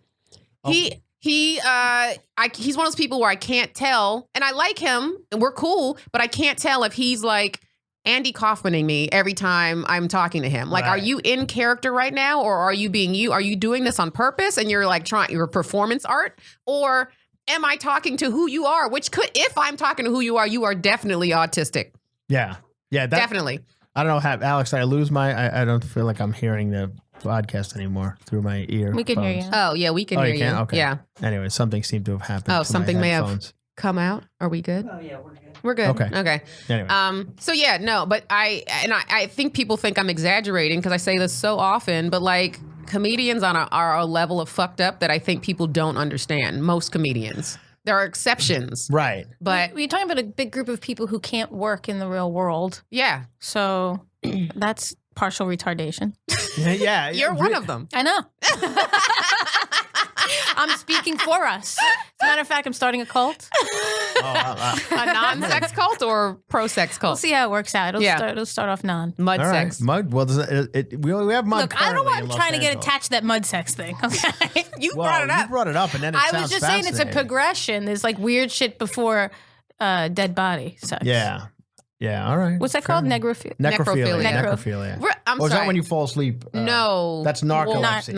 he's one of those people where I can't tell, and I like him, and we're cool, but I can't tell if he's like Andy Kaufmaning me every time I'm talking to him. Like, are you in character right now, or are you being you? Are you doing this on purpose and you're like your performance art? Or am I talking to who you are? Which if I'm talking to who you are definitely autistic. Yeah. Definitely. I don't know, Alex, I lose I don't feel like I'm hearing the podcast anymore through my ear. We can hear you. Oh, yeah, we can hear you. Okay. Yeah. Anyway, something seemed to have happened. Oh, to something my may headphones. have come out. Are we good? Oh, yeah, we're good. We're good. Okay. Anyway. So yeah, no, but I think people think I'm exaggerating because I say this so often, but like comedians are a level of fucked up that I think people don't understand. Most comedians. There are exceptions. Right. But We're talking about a big group of people who can't work in the real world. yeah, So that's partial retardation. Yeah. you're one of them. I know. I'm speaking for us. As a matter of fact, I'm starting a cult. A non-sex cult or pro-sex We'll cult? see how it works out. It'll start off non. Mud All right. sex. Mud. Well, we have mud. Look, I don't currently want in Los trying to get Angeles. attached to that mud sex thing. Okay. You Well, brought it up. You brought it up, and then it I sounds was just saying it's a fascinating. progression. There's like weird shit before dead body sex. Yeah. Yeah. All right. What's that called? Necrophilia. Necrophilia. Necrophilia. Necrophilia. I'm Or is sorry. that when you fall asleep? No. That's narcolepsy.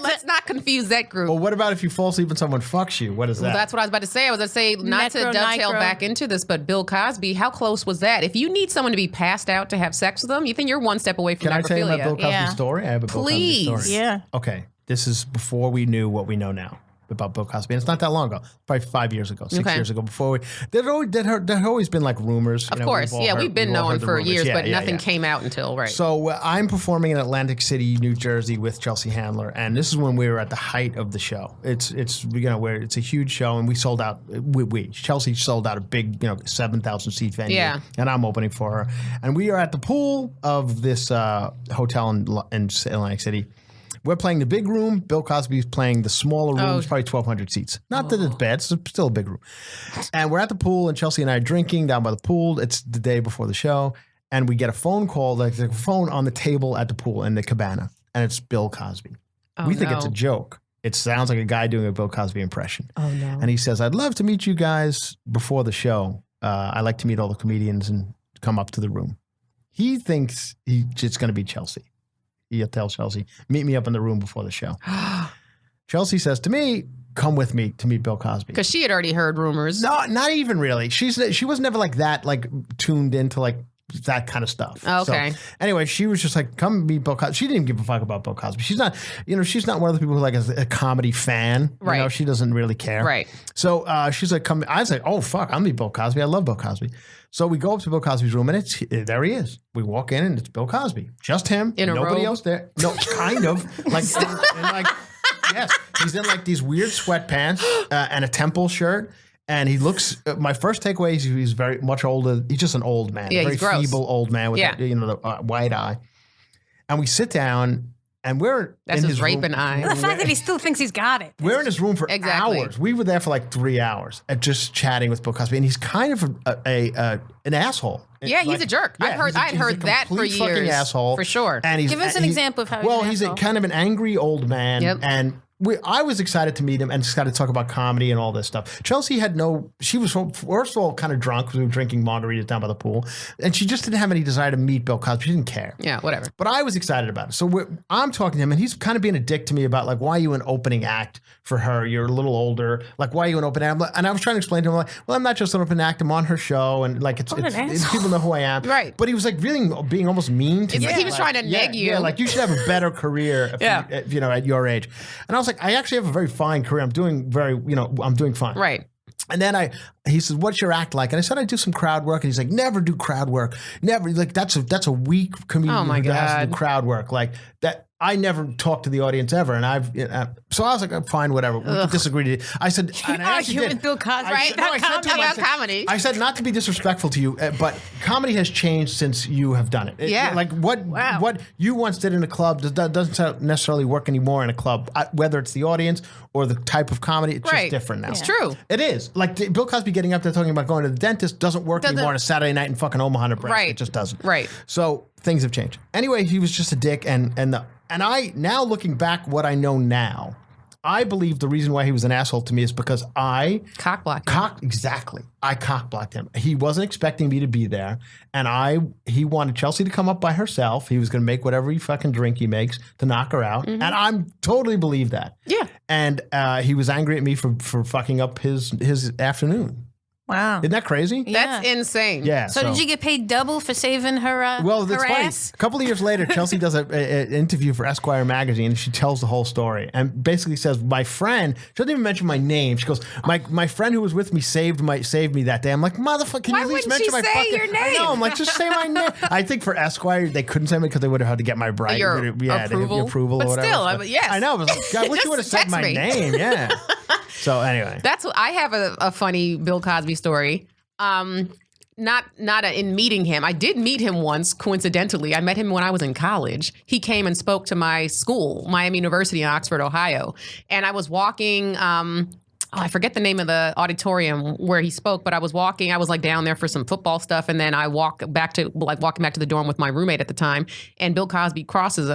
Let's not confuse that group. Well, what about if you fall asleep and someone fucks you? What is that? Well, that's what I was about to say. I was going to say, not to dovetail back into this, but Bill Cosby, how close was that? If you need someone to be passed out to have sex with them, you think you're one step away from Can I tell you my Bill necrophilia. Cosby Yeah. story? I have a Bill Cosby Please. story. Yeah. Okay. This is before we knew what we know now about Bill Cosby. And it's not that long ago. Probably 5 years ago, 6 Okay. years ago. Before there had always been like rumors. Of course. We've been knowing for years, but nothing came out until, right. So I'm performing in Atlantic City, New Jersey with Chelsea Handler. And this is when we were at the height of the show. It's a huge show, and we sold out. Chelsea sold out a big, 7,000 seat venue. Yeah. And I'm opening for her. And we are at the pool of this hotel in Atlantic City. We're playing the big room. Bill Cosby's playing the smaller room. It's probably 1,200 seats. Not that it's bad. It's still a big room. And we're at the pool, and Chelsea and I are drinking down by the pool. It's the day before the show. And we get a phone call, like the phone on the table at the pool in the cabana. and it's Bill Cosby. Oh, We think no. it's a joke. It sounds like a guy doing a Bill Cosby impression. Oh, no. And he says, I'd love to meet you guys before the show. I like to meet all the comedians and come up to the room. He thinks it's going to be Chelsea. He'll tell Chelsea, meet me up in the room before the show. Chelsea says to me, come with me to meet Bill Cosby. Because she had already heard rumors. No, not even really. She was never like that, like tuned into like that kind of stuff. Okay. So, anyway, she was just like, come meet Bill Cosby. She didn't even give a fuck about Bill Cosby. She's not one of the people who like is a comedy fan. Right. You know, she doesn't really care. Right. So she's like, come. I was like, oh fuck, I'll meet Bill Cosby. I love Bill Cosby. So we go up to Bill Cosby's room, and there he is. We walk in, and it's Bill Cosby, just him, In a nobody robe? else there. No, kind of like, and like, yes, he's in like these weird sweatpants and a temple shirt. And he looks. My first takeaway is he's very much older. He's just an old man, Yeah, a very he's gross. feeble old man with the wide eye. And we sit down, and we're That's in his room. raping eye. The fact that he still thinks he's got it. We're in his room for Exactly. hours. We were there for like 3 hours, just chatting with Bill Cosby, and he's kind of an asshole. Yeah, he's a jerk. I'd heard that for complete fucking years. asshole For sure. And Give us an example of how he's an he's a asshole. kind of an angry old man, Yep. and I was excited to meet him and just got to talk about comedy and all this stuff. Chelsea she was first of all kind of drunk because we were drinking margaritas down by the pool, and she just didn't have any desire to meet Bill Cosby. She didn't care. Yeah, whatever. But I was excited about it. So I'm talking to him, and he's kind of being a dick to me about like, why are you an opening act for her? You're a little older. Like, why are you an opening act? And I was trying to explain to him, like, well, I'm not just an opening act. I'm on her show, and like it's people know who I am. Right. But he was like really being almost mean to me. It's like he was trying to neg you. Yeah, like you should have a better career if you at your age. And I was like, I actually have a very fine career. I'm doing I'm doing fine. Right. And then he says, what's your act like? And I said, I do some crowd work. And he's like, never do crowd work. Never. Like, that's a weak comedian Oh, my who has to God. do crowd work. Like that. I never talk to the audience ever. And so I was like, fine, whatever. We can disagree. I said, and I actually did. With Bill Cosby, Right? I said to him, About comedy. I said, not to be disrespectful to you, but comedy has changed since you have done it. Yeah. Like what you once did in a club doesn't necessarily work anymore in a club, whether it's the audience or the type of comedy. It's Right. just different now. It's true. It is. Like Bill Cosby getting up there talking about going to the dentist doesn't work anymore on a Saturday night in fucking Omaha, Nebraska. Right. It just doesn't. Right. So things have changed. Anyway, he was just a dick. And I, now looking back what I know now, I believe the reason why he was an asshole to me is because I Cock block. Exactly. I cock blocked him. He wasn't expecting me to be there. And he wanted Chelsea to come up by herself. He was going to make whatever fucking drink he makes to knock her out. And I totally believe that. Yeah. And he was angry at me for fucking up his afternoon. Wow. Isn't that crazy? That's insane. Yeah. So did you get paid double for saving her? Well, that's her funny. ass? A couple of years later, Chelsea does an interview for Esquire magazine, and she tells the whole story, and basically says, "My friend." She doesn't even mention my name. She goes, "My friend who was with me saved me that day." I'm like, "Motherfucker, can Why you at least wouldn't mention she my say fucking your I know. name? I'm like, just say my name. I think for Esquire, they couldn't say me because they would have had to get my Your approval? approval But or whatever. still, I mean, yes. I know. I was like, God, I wish you would have Just said text my me. name. Yeah. So anyway, That's what I have a funny Bill Cosby story. Not in meeting him. I did meet him once, coincidentally. I met him when I was in college. He came and spoke to my school, Miami University in Oxford, Ohio. And I was walking, I forget the name of the auditorium where he spoke, but I was like down there for some football stuff. And then I walking back to the dorm with my roommate at the time. And Bill Cosby crosses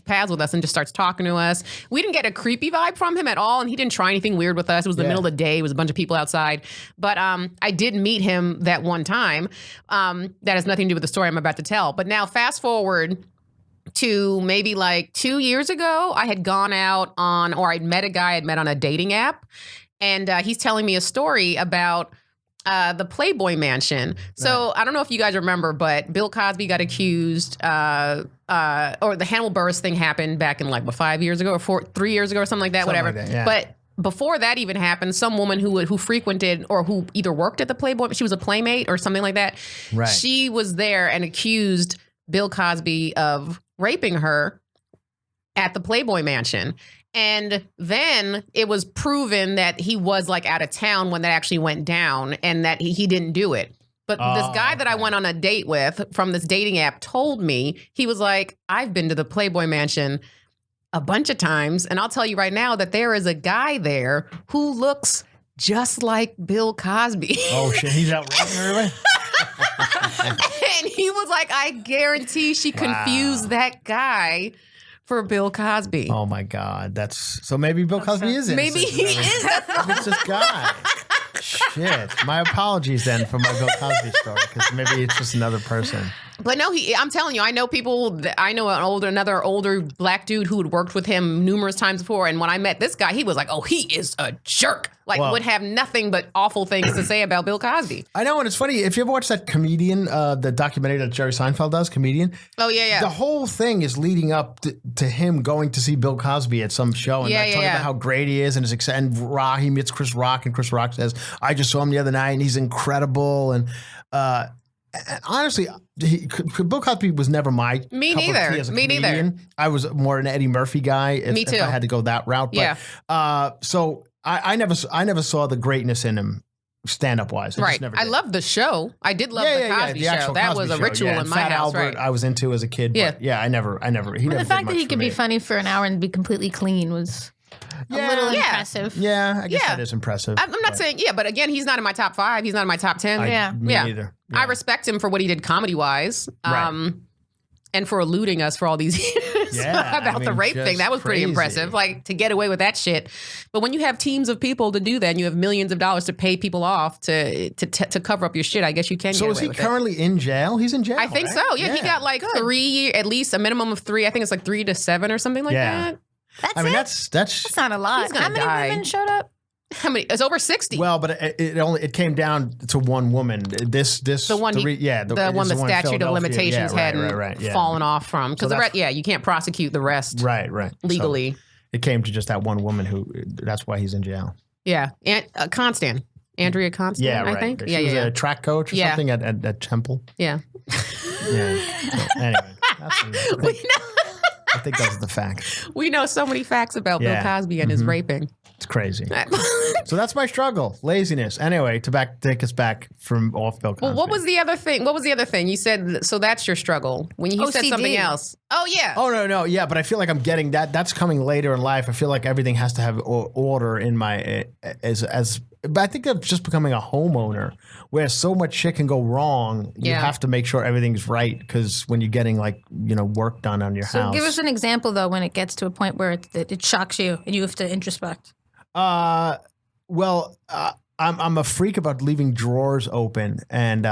paths with us and just starts talking to us. We didn't get a creepy vibe from him at all. And he didn't try anything weird with us. It was the middle of the day. It was a bunch of people outside. But I did meet him that one time. That has nothing to do with the story I'm about to tell. But now fast forward to maybe like 2 years ago, I had gone out I'd met a guy I'd met on a dating app, and he's telling me a story about the Playboy Mansion. So I don't know if you guys remember, but Bill Cosby got accused, or the Hannibal Buress thing happened back in like 5 years ago or 3 years ago or something like that, Something whatever. like that, yeah. But before that even happened, some woman who frequented or who either worked at the Playboy, she was a playmate or something like that. Right. She was there and accused Bill Cosby of raping her at the Playboy Mansion. And then it was proven that he was like out of town when that actually went down and that he didn't do it. But this guy that I went on a date with from this dating app told me, he was like, I've been to the Playboy Mansion a bunch of times. And I'll tell you right now that there is a guy there who looks just like Bill Cosby. oh shit, he's out raping everybody. And he was like, I guarantee she confused that guy for Bill Cosby. Oh my God, that's so. Maybe Bill Cosby is innocent. Maybe he is. Maybe it's this guy. Shit. My apologies then for my Bill Cosby story, because maybe it's just another person. But no, I'm telling you, I know people. I know another older black dude who had worked with him numerous times before. And when I met this guy, he was like, "Oh, he is a jerk." Like, would have nothing but awful things to say about Bill Cosby. I know, and it's funny. If you ever watch that Comedian, the documentary that Jerry Seinfeld does, Comedian. Oh yeah. The whole thing is leading up to him going to see Bill Cosby at some show, and talking about how great he is, and he meets Chris Rock, and Chris Rock says, "I just saw him the other night, and he's incredible." And honestly, Bill Cosby was never my cup of tea as a comedian. I was more an Eddie Murphy guy. If I had to go that route. But, so I never saw the greatness in him stand up wise. Right. I loved the show. I did love the Cosby show. That was a ritual in my Fat house. Albert, Right. I was into as a kid. But I never. The fact that he could be funny for an hour and be completely clean was a little impressive. Yeah, I guess that is impressive. I'm not saying, but again, he's not in my top 5. He's not in my top 10. Me neither. Yeah. I respect him for what he did comedy-wise. And for eluding us for all these years about the rape thing. That was pretty impressive, like, to get away with that shit. But when you have teams of people to do that and you have millions of dollars to pay people off to cover up your shit, I guess you can get away with it. So is he currently in jail? He's in jail, I think so. Yeah, he got like 3, at least a minimum of 3. I think it's like 3 to 7 or something like that. That's not a lot. How many women showed up? How many? It's over 60. Well, but it came down to one woman. The one the statute of limitations hadn't fallen off from, because you can't prosecute the rest. Right. Legally, so it came to just that one woman who. That's why he's in jail. Yeah, and Andrea Constant. Yeah, I think. She was a track coach or something at Temple. Yeah. Yeah. So, anyway, I think those are the facts. We know so many facts about Bill Cosby and his raping. It's crazy. So that's my struggle, laziness. Anyway, take us back from off Bill Cosby. Well, what was the other thing? You said, so that's your struggle. When you said something else. Oh, yeah. Oh, no. Yeah, but I feel like I'm getting that. That's coming later in life. I feel like everything has to have order in my, but I think I'm just becoming a homeowner where so much shit can go wrong. You have to make sure everything's right, because when you're getting work done on your house. So give us an example, though, when it gets to a point where it shocks you and you have to introspect. Well, I'm a freak about leaving drawers open, and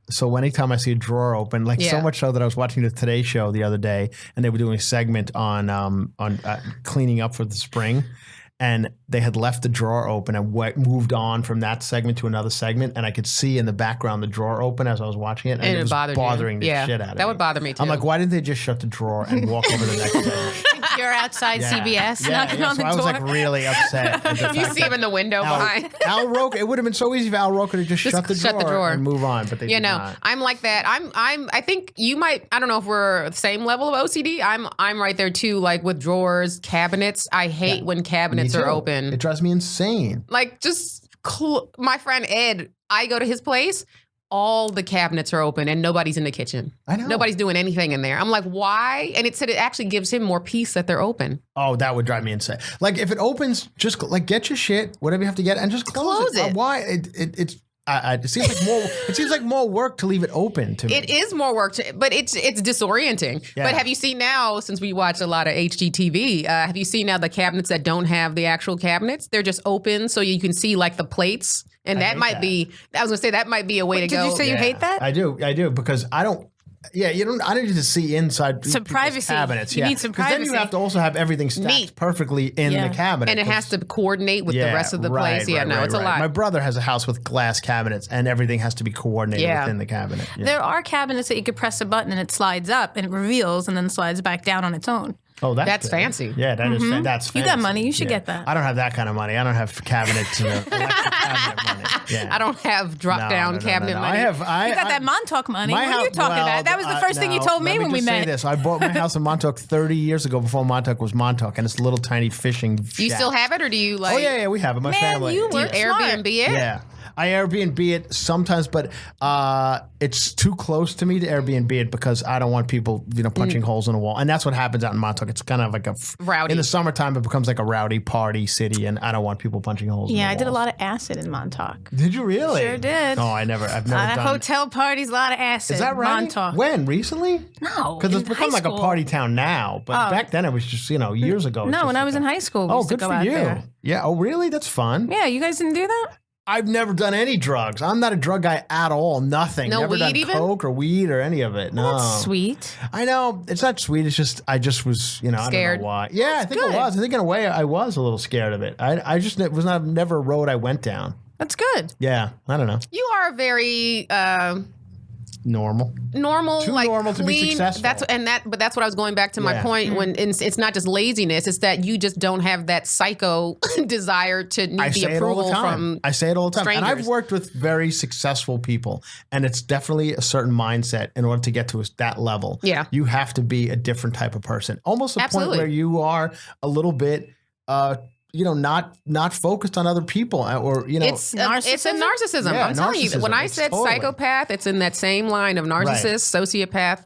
so anytime I see a drawer open, so much so that I was watching the Today Show the other day, and they were doing a segment on cleaning up for the spring. And they had left the drawer open and moved on from that segment to another segment. And I could see in the background the drawer open as I was watching it. And it was bothering the shit out of me. That would bother me too. I'm like, why didn't they just shut the drawer and walk over to the next segment? You're outside CBS knocking on the door. I was really upset. You see him in the window behind. Al Roker. It would have been so easy if Al Roker had just shut the drawer and move on. But they did not. I'm like that. I think you might. I don't know if we're the same level of OCD. I'm right there too. Like with drawers, cabinets. I hate when cabinets are open. It drives me insane. Like my friend Ed. I go to his place. All the cabinets are open and nobody's in the kitchen. I know. Nobody's doing anything in there. I'm like, why? And it said it actually gives him more peace that they're open. Oh, that would drive me insane. Like if it opens, just get your shit, whatever you have to get, and just close it. Why? It seems like more. It seems like more work to leave it open to me. It is more work, but it's disorienting. Yeah. But have you seen now, since we watch a lot of HGTV, have you seen now the cabinets that don't have the actual cabinets? They're just open so you can see like the plates. And that might be, I was going to say, that might be a way to go. Did you say you hate that? I do, because I don't. Yeah, I don't need to see inside some privacy. Cabinets. You need some privacy. Then you have to also have everything stacked perfectly in the cabinet. And it has to coordinate with the rest of the place. Yeah, it's a lot. My brother has a house with glass cabinets, and everything has to be coordinated within the cabinet. Yeah. There are cabinets that you could press a button and it slides up and it reveals and then slides back down on its own. Oh, that's fancy. Yeah, that is that's fancy. You got money. You should get that. I don't have that kind of money. I don't have cabinets and electric cabinet money. Yeah. I don't have drop-down cabinet money. You got that Montauk money. What are you talking about? That was the first thing you told me when we met. Let me just say this. I bought my house in Montauk 30 years ago before Montauk was Montauk, and it's a little tiny fishing shack. You still have it, or do you like? Oh, yeah, we have it. My family. You Airbnb it? Yeah. I Airbnb it sometimes, but it's too close to me to Airbnb it because I don't want people, punching holes in the wall. And that's what happens out in Montauk. It's kind of like rowdy. In the summertime, it becomes like a rowdy party city, and I don't want people punching holes in the walls. Yeah, I did a lot of acid in Montauk. Did you really? Sure did. Oh, I've never A lot done of hotel parties, a lot of acid. Is that right? Montauk. When? Recently? No. Because it's in become high like a school. party town now. But back then it was just, years ago. No, when I was in high school, we used to good go for out you. there. Yeah. Oh, really? That's fun. Yeah, you guys didn't do that? I've never done any drugs. I'm not a drug guy at all. Nothing. No never weed done even? coke or weed or any of it. No. That's sweet. I know. It's not sweet. It's just, I just was, I don't Scared. know why. Yeah, I think good. it was. I think in a way I was a little scared of it. I just, it was never a road I went down. That's good. Yeah. I don't know. You are very Normal. normal, Too like normal to be clean. successful. But that's what I was going back to my Yeah. point when it's not just laziness; it's that you just don't have that psycho desire to need I the say it all approval the time. from. I say it all the time. And I've strangers. worked with very successful people, and it's definitely a certain mindset in order to get to that level. Yeah. You have to be a different type of person. Almost a Absolutely. point where you are a little bit not focused on other people or It's a Narcissism? narcissism. Yeah, I'm telling you, narcissism. when I It's said totally. psychopath, it's in that same line of narcissist, sociopath.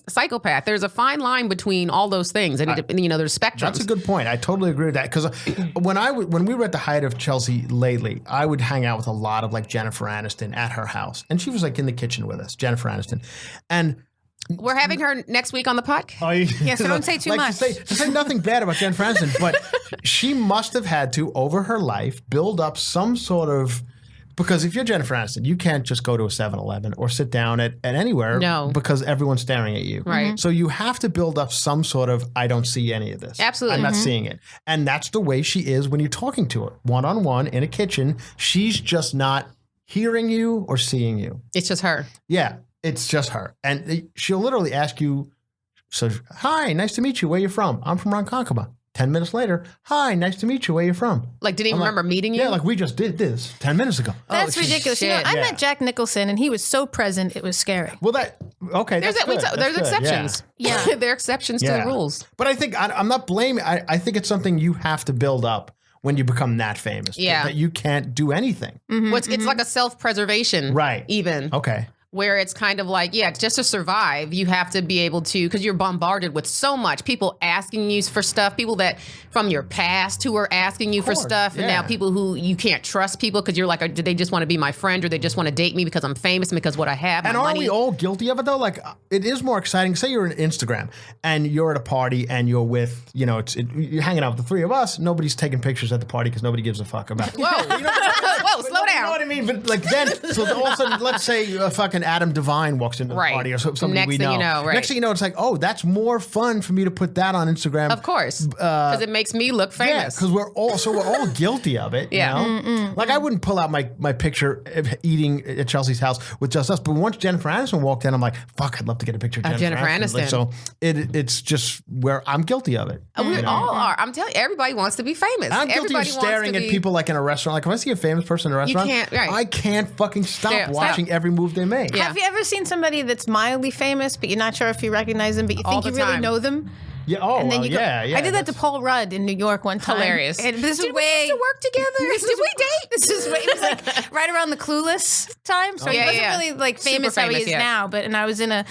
Psychopath. There's a fine line between all those things, and there's spectrums. That's a good point. I totally agree with that because when we were at the height of Chelsea lately, I would hang out with a lot of like Jennifer Aniston at her house, and she was like in the kitchen with us, Jennifer Aniston, and We're having her next week on the podcast. Yeah, so don't say too much. To say nothing bad about Jennifer Aniston, but she must have had to, over her life, build up some sort of. Because if you're Jennifer Aniston, you can't just go to a 7-Eleven or sit down at anywhere No. because everyone's staring at you. Right. So you have to build up some sort of, I don't see any of this. Absolutely. I'm not seeing it. And that's the way she is when you're talking to her. One-on-one in a kitchen, she's just not hearing you or seeing you. It's just her. Yeah, it's just her. And she'll literally ask you, so, hi, nice to meet you. Where you from? I'm from Ronkonkoma. 10 minutes later, hi, nice to meet you. Where you from? Like, didn't even remember meeting you? Yeah, like we just did this 10 minutes ago. That's ridiculous. You know, shit. I Yeah. met Jack Nicholson, and he was so present, it was scary. Well, okay. There's That's good. there's That's good. exceptions. Yeah. there are exceptions to Yeah. the rules. But I think I'm not blaming. I think it's something you have to build up when you become that famous. Yeah. That you can't do anything. It's like a self-preservation, Right. Even. Okay. Where it's kind of like, just to survive, you have to be able to, because you're bombarded with so much. People asking you for stuff, people that from your past who are asking you for course, stuff, and yeah. now people who you can't trust people because you're like, do they just want to be my friend or they just want to date me because I'm famous and because what I have, And my aren't money. we all guilty of it though? Like it is more exciting. Say you're on Instagram and you're at a party and you're with, you're hanging out with the three of us. Nobody's taking pictures at the party because nobody gives a fuck about it. Whoa, whoa, slow You know down. what I mean? But like then, so all of a sudden, let's say fucking Adam Devine walks into the Right. party or somebody Next we thing know. you know, right. Next thing you know, it's like, oh, that's more fun for me to put that on Instagram. Of course, because it makes me look Yeah, famous. because we're all guilty of it. Yeah. You know? Like I wouldn't pull out my picture of eating at Chelsea's house with just us. But once Jennifer Aniston walked in, I'm like, fuck, I'd love to get a picture of Jennifer Aniston. Like, Aniston. so it's just where I'm guilty of it. We all are. I'm telling you, everybody wants to be famous. I'm guilty Everybody of wants staring to at be- people like in a restaurant. Like if I see a famous person in a restaurant, can't- right. I can't fucking stop Stop. watching every move they make. Yeah. Have you ever seen somebody that's mildly famous, but you're not sure if you recognize them, but you All think the you really time. know them? Yeah. Oh, And then you go. yeah. I did that to Paul Rudd in New York one time. Hilarious. And this Did is we way used to work together? This Did is- we date? This is way, it was like right around the Clueless time, so he Yeah, wasn't yeah. really like Super famous how he famous, is yeah. now. But I was in a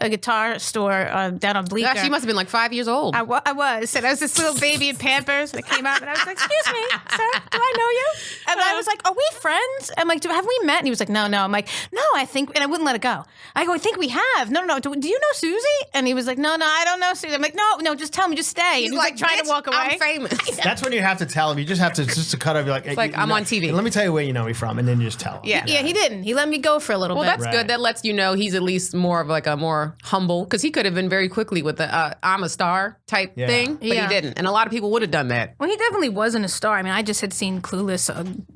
guitar store down on Bleecker. Gosh, she must have been like 5 years old. I was. And I was this little baby in Pampers. And I came out and I was like, excuse me, sir, do I know you? And I was like, are we friends? I'm like, have we met? And he was like, no. I'm like, no, I think, and I wouldn't let it go. I go, I think we have. No. Do you know Susie? And he was like, no, I don't know Susie. I'm like, no, just tell me, just stay. And He's he was like trying to "Bitch, walk away. I'm famous. That's when you have to tell him. You just have to cut off. You're like, like, I'm on TV. Let me tell you where you know me from, and then you just tell him. Yeah. Yeah, he didn't. He let me go for a little Well, bit. that's Right. good. That lets you know he's at least more of like a more humble, because he could have been very quickly with the I'm a star type Yeah. thing, but Yeah. he didn't. And a lot of people would have done that. Well, he definitely wasn't a star. I mean, I just had seen Clueless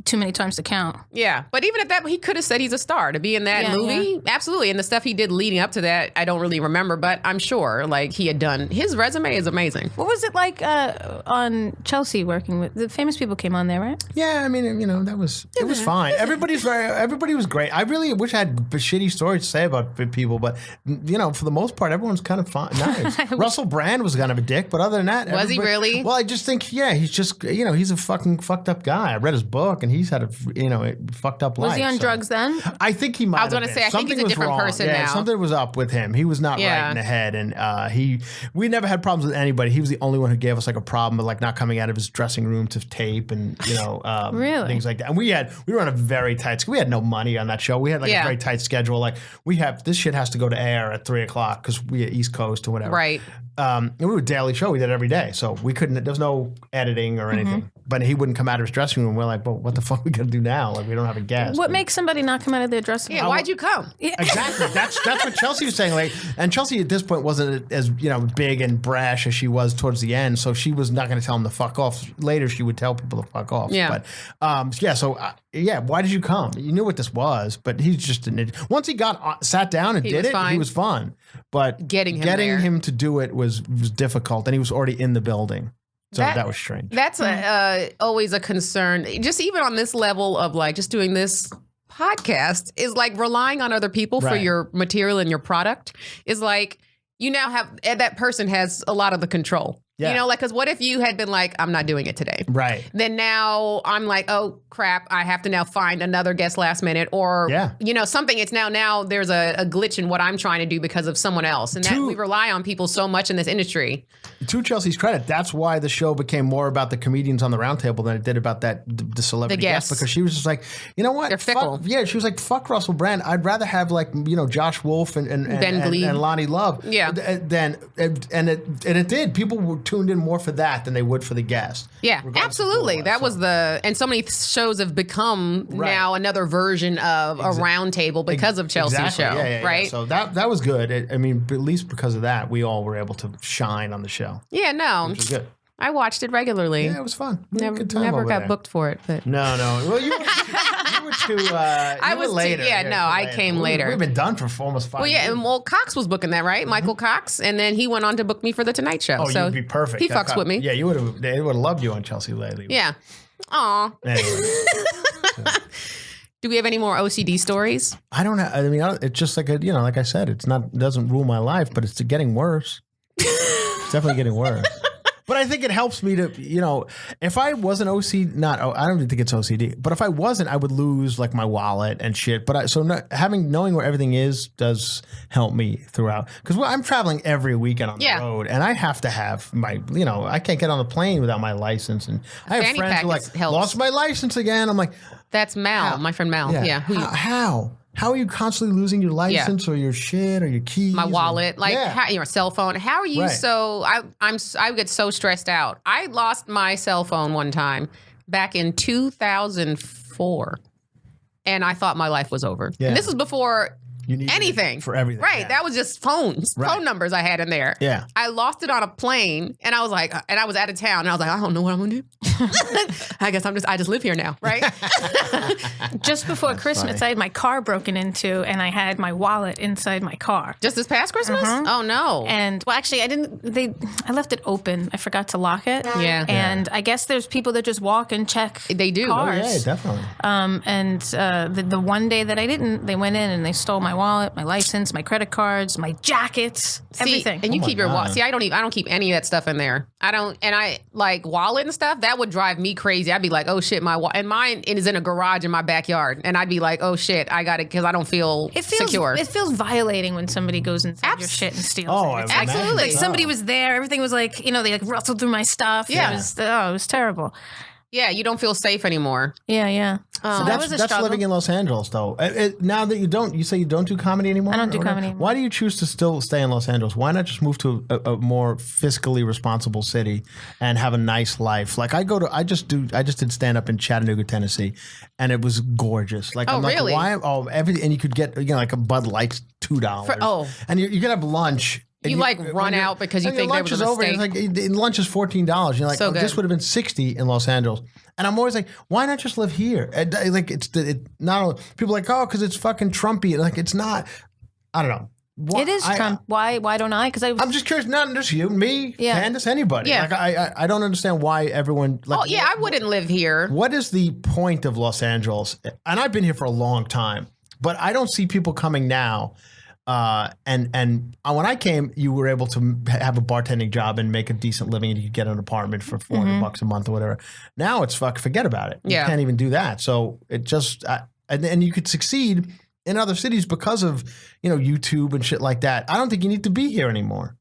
too many times to count. Yeah. But even at that, he could have said he's a star to be in that Yeah, movie. Absolutely. And the stuff he did leading up to that, I don't really remember, but I'm sure like he had done. His resume is amazing. What was it like on Chelsea working with the famous people came on there, right? Yeah, I mean, that was it was fine. Everybody was great great. I really wish I had shitty stories to say about people, but for the most part, everyone's kind of fun. Nice. Russell Brand was kind of a dick, but other than that, was he really? Well, I just think, he's just, he's a fucking fucked up guy. I read his book, and he's had a fucked up life. Was he on drugs then? I think he might. I was going to say, I think he's a different person now. Something was up with him. He was not right in the head, and we never had problems with anybody. He was the only one who gave us like a problem with like not coming out of his dressing room to tape and really? Things like that. And we were on a very tight. We had no money on that show. We had like a very tight schedule. Like this shit has to go to air at 3:00 because we are East Coast or whatever. Right. And we were a daily show. We did it every day, so we couldn't. There was no editing or anything. But he wouldn't come out of his dressing room. We're like, well, what the fuck are we gonna do now? Like, we don't have a guest. What makes somebody not come out of their dressing room? Yeah, why'd you come? Exactly. That's what Chelsea was saying. Like, and Chelsea at this point wasn't as big and brash as she was towards the end. So she was not going to tell him to fuck off. Later, she would tell people to fuck off. Yeah. But why did you come? You knew what this was, but he just didn't. Once he sat down and did it, he was fun. But getting him to do it was difficult, and he was already in the building. So that was strange. That's always a concern. Just even on this level of like just doing this podcast is like relying on other people for your material and your product is like you now have that person has a lot of the control. Yeah. Because what if you had been like, I'm not doing it today. Right. Then now I'm like, oh, crap, I have to now find another guest last minute or, something. It's now there's a glitch in what I'm trying to do because of someone else. And that we rely on people so much in this industry. To Chelsea's credit, that's why the show became more about the comedians on the round table than it did about the celebrity guests. Because she was just like, you know what? They're fickle. She was like, fuck Russell Brand. I'd rather have like, Josh Wolf and Lonnie Love. Yeah. And it did. People were tuned in more for that than they would for the guest. Yeah, absolutely. That was and so many shows have become now another version of a round table because of Chelsea's show, right? So that was good. At least because of that, we all were able to shine on the show. Yeah, no. Which was good. I watched it regularly. Yeah, it was fun. Never got booked for it. But. No. Well, you were too. I was later. I came later. We've been done for almost 5 years. Well, Cox was booking that, right? Michael Cox, and then he went on to book me for the Tonight Show. Oh, so you'd be perfect. He fucks with me. Yeah, you would have. They would have loved you on Chelsea lately. Yeah. Aw. Anyway. Do we have any more OCD stories? I don't know. I mean, it's just like like I said, it doesn't rule my life, but it's getting worse. It's definitely getting worse. But I think it helps me to, if I wasn't I don't think it's OCD, but if I wasn't, I would lose like my wallet and shit. But knowing where everything is does help me throughout. Because I'm traveling every weekend on the road, and I have to have my, I can't get on the plane without my license. And I have friends who like, lost my license again. I'm like, that's Mal, my friend Mal. Yeah. How are you constantly losing your license or your shit or your keys? My wallet, your cell phone. How are you so? I get so stressed out. I lost my cell phone one time back in 2004, and I thought my life was over. Yeah. And this was before anything for everything. Right. Yeah. That was just phone numbers I had in there. Yeah. I lost it on a plane, and I was like, and I was out of town, and I was like, I don't know what I'm gonna do. I guess I just live here now, right? Just before Christmas, I had my car broken into, and I had my wallet inside my car. Just this past Christmas? Oh no! And actually, I left it open. I forgot to lock it. Yeah. And I guess there's people that just walk and check. They do. Cars. Oh yeah, definitely. And the one day that I didn't, they went in and they stole my wallet, my license, my credit cards, my jackets, everything. And you keep your wallet. See, I don't keep any of that stuff in there. I don't, and I like wallet and stuff. That would drive me crazy. I'd be like, oh shit, my wallet, and mine is in a garage in my backyard, and I'd be like, oh shit, I got it because I don't feel secure. It feels violating when somebody goes inside your shit and steals it. Absolutely. Like somebody was there. Everything was like, they like rustled through my stuff. Yeah. It was terrible. Yeah, you don't feel safe anymore. Yeah. So that's living in Los Angeles, though. Now that you say you don't do comedy anymore? I don't do comedy anymore. Why do you choose to still stay in Los Angeles? Why not just move to a more fiscally responsible city and have a nice life? Like I just did stand up in Chattanooga, Tennessee, and it was gorgeous. Like, I'm really? Like, why? And you could get like a Bud Light $2. And you could have lunch. You like run out because you think there was a mistake. Like, lunch is $14. You're like, so this would have been $60 in Los Angeles. And I'm always like, why not just live here? Like not only people are like, oh, because it's fucking Trumpy. Like it's not. I don't know. It is Trump. Why don't I? Because I'm just curious. Not just you, me, Candice, anybody. Yeah. Like I don't understand why everyone. Like, I wouldn't live here. What is the point of Los Angeles? And I've been here for a long time. But I don't see people coming now. And when I came, you were able to have a bartending job and make a decent living, and you could get an apartment for $400 a month or whatever. Now it's forget about it. You can't even do that. So it just and you could succeed in other cities because of YouTube and shit like that. I don't think you need to be here anymore.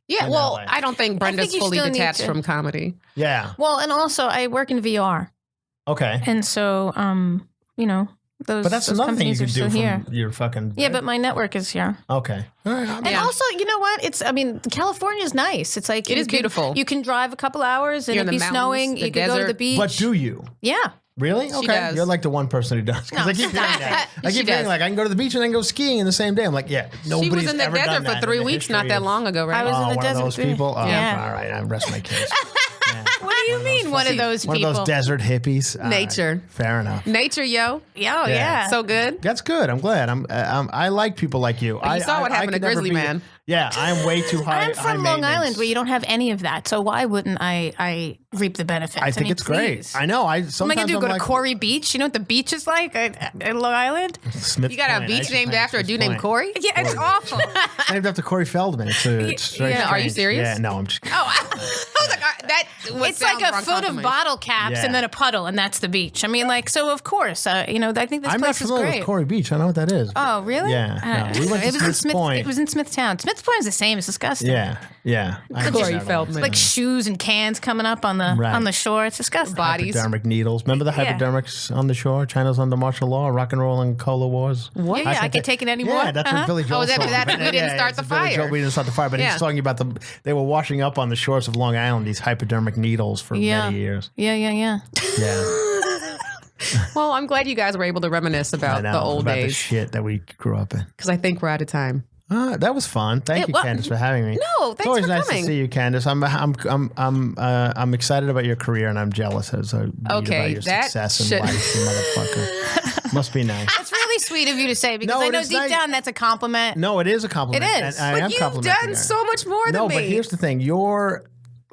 Yeah, well, I don't think Brenda's fully detached from comedy. Yeah. Well, and also I work in VR. Okay. And so, those. But that's those another thing you companies can are do still from here. your fucking. Yeah, but my network is here. Okay. All right. And also, you know what? California is nice. It's like it is beautiful. You can drive a couple hours and You're it'd be snowing. You can go to the beach. But do you? Yeah. Really? Okay. does. You're like the one person who does. Because I keep hearing that. I keep hearing like I can go to the beach and then go skiing in the same day. I'm like, yeah, nobody's She was in the ever done desert for that 3 in the weeks not history that of- long ago, right? I was in the one desert of those too. people? Oh, Yeah. all right. I rest my case. Yeah. What do you mean, one of those One people? of those desert hippies. All right. Nature. Fair enough. Nature, yo. Oh, yeah. So good. That's good. I'm glad. I like people like you. You saw what happened to could never Grizzly be- Man. Yeah, I'm way too high. I'm from Long Island, where you don't have any of that. So why wouldn't I reap the benefits? I think mean, it's please. great. I know. What am I Sometimes going to do? Go like, to Corey Beach? You know what the beach is like in Long Island? Smith's You got a Point. I beach used to named play at after a Smith's dude named Point. Corey? Yeah, it's awful. Named after Corey Feldman. It's straight. Yeah, are you strange. serious? Yeah, no, I'm just. Oh, I was like, that was It's like a foot of bottle caps Yeah. and then a puddle, and that's the beach. I mean, so of course, I think this I'm not place is familiar great. with Corey Beach. I know what that is. Oh, really? Yeah. No, we went to it was in Smith's Smith. Point. It was in Smithtown. Smith's Point is the same. It's disgusting. Yeah. I Corey understand. Feldman. Like shoes and cans coming up on the shore. It's disgusting. Bodies. Hypodermic needles. Remember the hypodermics on the shore? China's under martial law, rock and roll and cola wars. What? Yeah, I can't take it anymore. Yeah, that's what Billy Joel. Oh, song. we didn't start it's the a Billy fire. Joel, we didn't start the fire, but Yeah. he's talking about they were washing up on the shores of Long Island, these hypodermic needles for many years. Yeah. Yeah. Well, I'm glad you guys were able to reminisce I about know, the old about the days shit that we grew up in. because I think we're out of time. That was fun. Thank you, well, Candice, for having me. No, thanks it's always for nice coming. to see you, Candice. I'm excited about your career, and I'm jealous as I read Okay, about your that success in should- life, you motherfucker. Must be nice. It's really sweet of you to say because No, I it know is deep nice. down that's a compliment. No, it is a compliment. It is. And I But am you've complimenting done her. so much more than No, me. but here's the thing. You're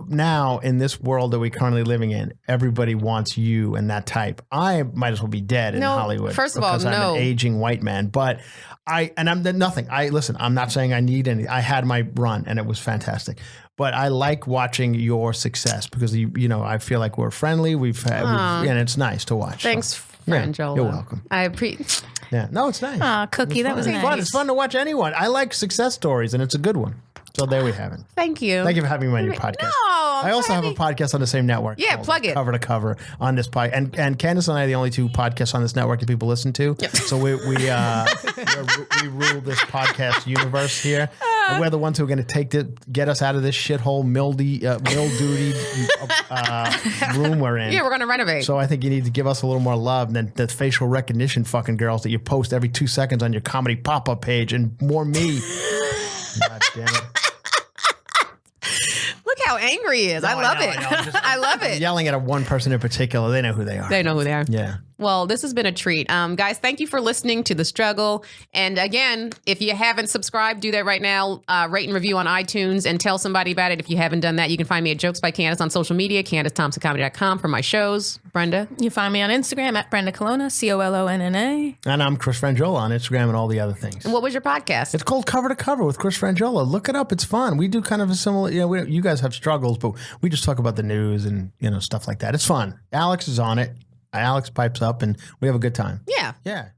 now in this world that we're currently living in. Everybody wants you and that type. I might as well be dead in No, Hollywood. first of all, because I'm no. an aging white man. But I'm nothing. Listen. I'm not saying I need any. I had my run and it was fantastic. But I like watching your success because I feel like we're friendly. And it's nice to watch. Thanks, So, yeah, Franjola. you're welcome. I appreciate. Yeah, no, it's nice. Aw, Cookie, that was It's nice. fun. It's fun to watch anyone. I like success stories, and it's a good one. So there we have it. Thank you. Thank you for having me on your podcast. No, I also have a podcast on the same network. Yeah, called plug it. Cover to Cover on this podcast. And Candice and I are the only two podcasts on this network that people listen to. Yep. So we rule this podcast universe here. And we're the ones who are going to get us out of this shithole mildewy room we're in. Yeah, we're going to renovate. So I think you need to give us a little more love than the facial recognition fucking girls that you post every 2 seconds on your comedy pop-up page and more me. God damn it. Look how angry he is. I love it. I love it. Yelling at one person in particular. They know who they are. They know who they are. Yeah. Well, this has been a treat. Guys, thank you for listening to The Struggle. And again, if you haven't subscribed, do that right now. Rate and review on iTunes and tell somebody about it. If you haven't done that, you can find me at Jokes by Candice on social media, CandiceThompsonComedy.com for my shows. Brenda? You find me on Instagram at Brenda Colonna, Collonna. And I'm Chris Franjola on Instagram and all the other things. And what was your podcast? It's called Cover to Cover with Chris Franjola. Look it up. It's fun. We do kind of a similar, you guys have struggles, but we just talk about the news and, stuff like that. It's fun. Alex is on it. Alex pipes up and we have a good time. Yeah. Yeah.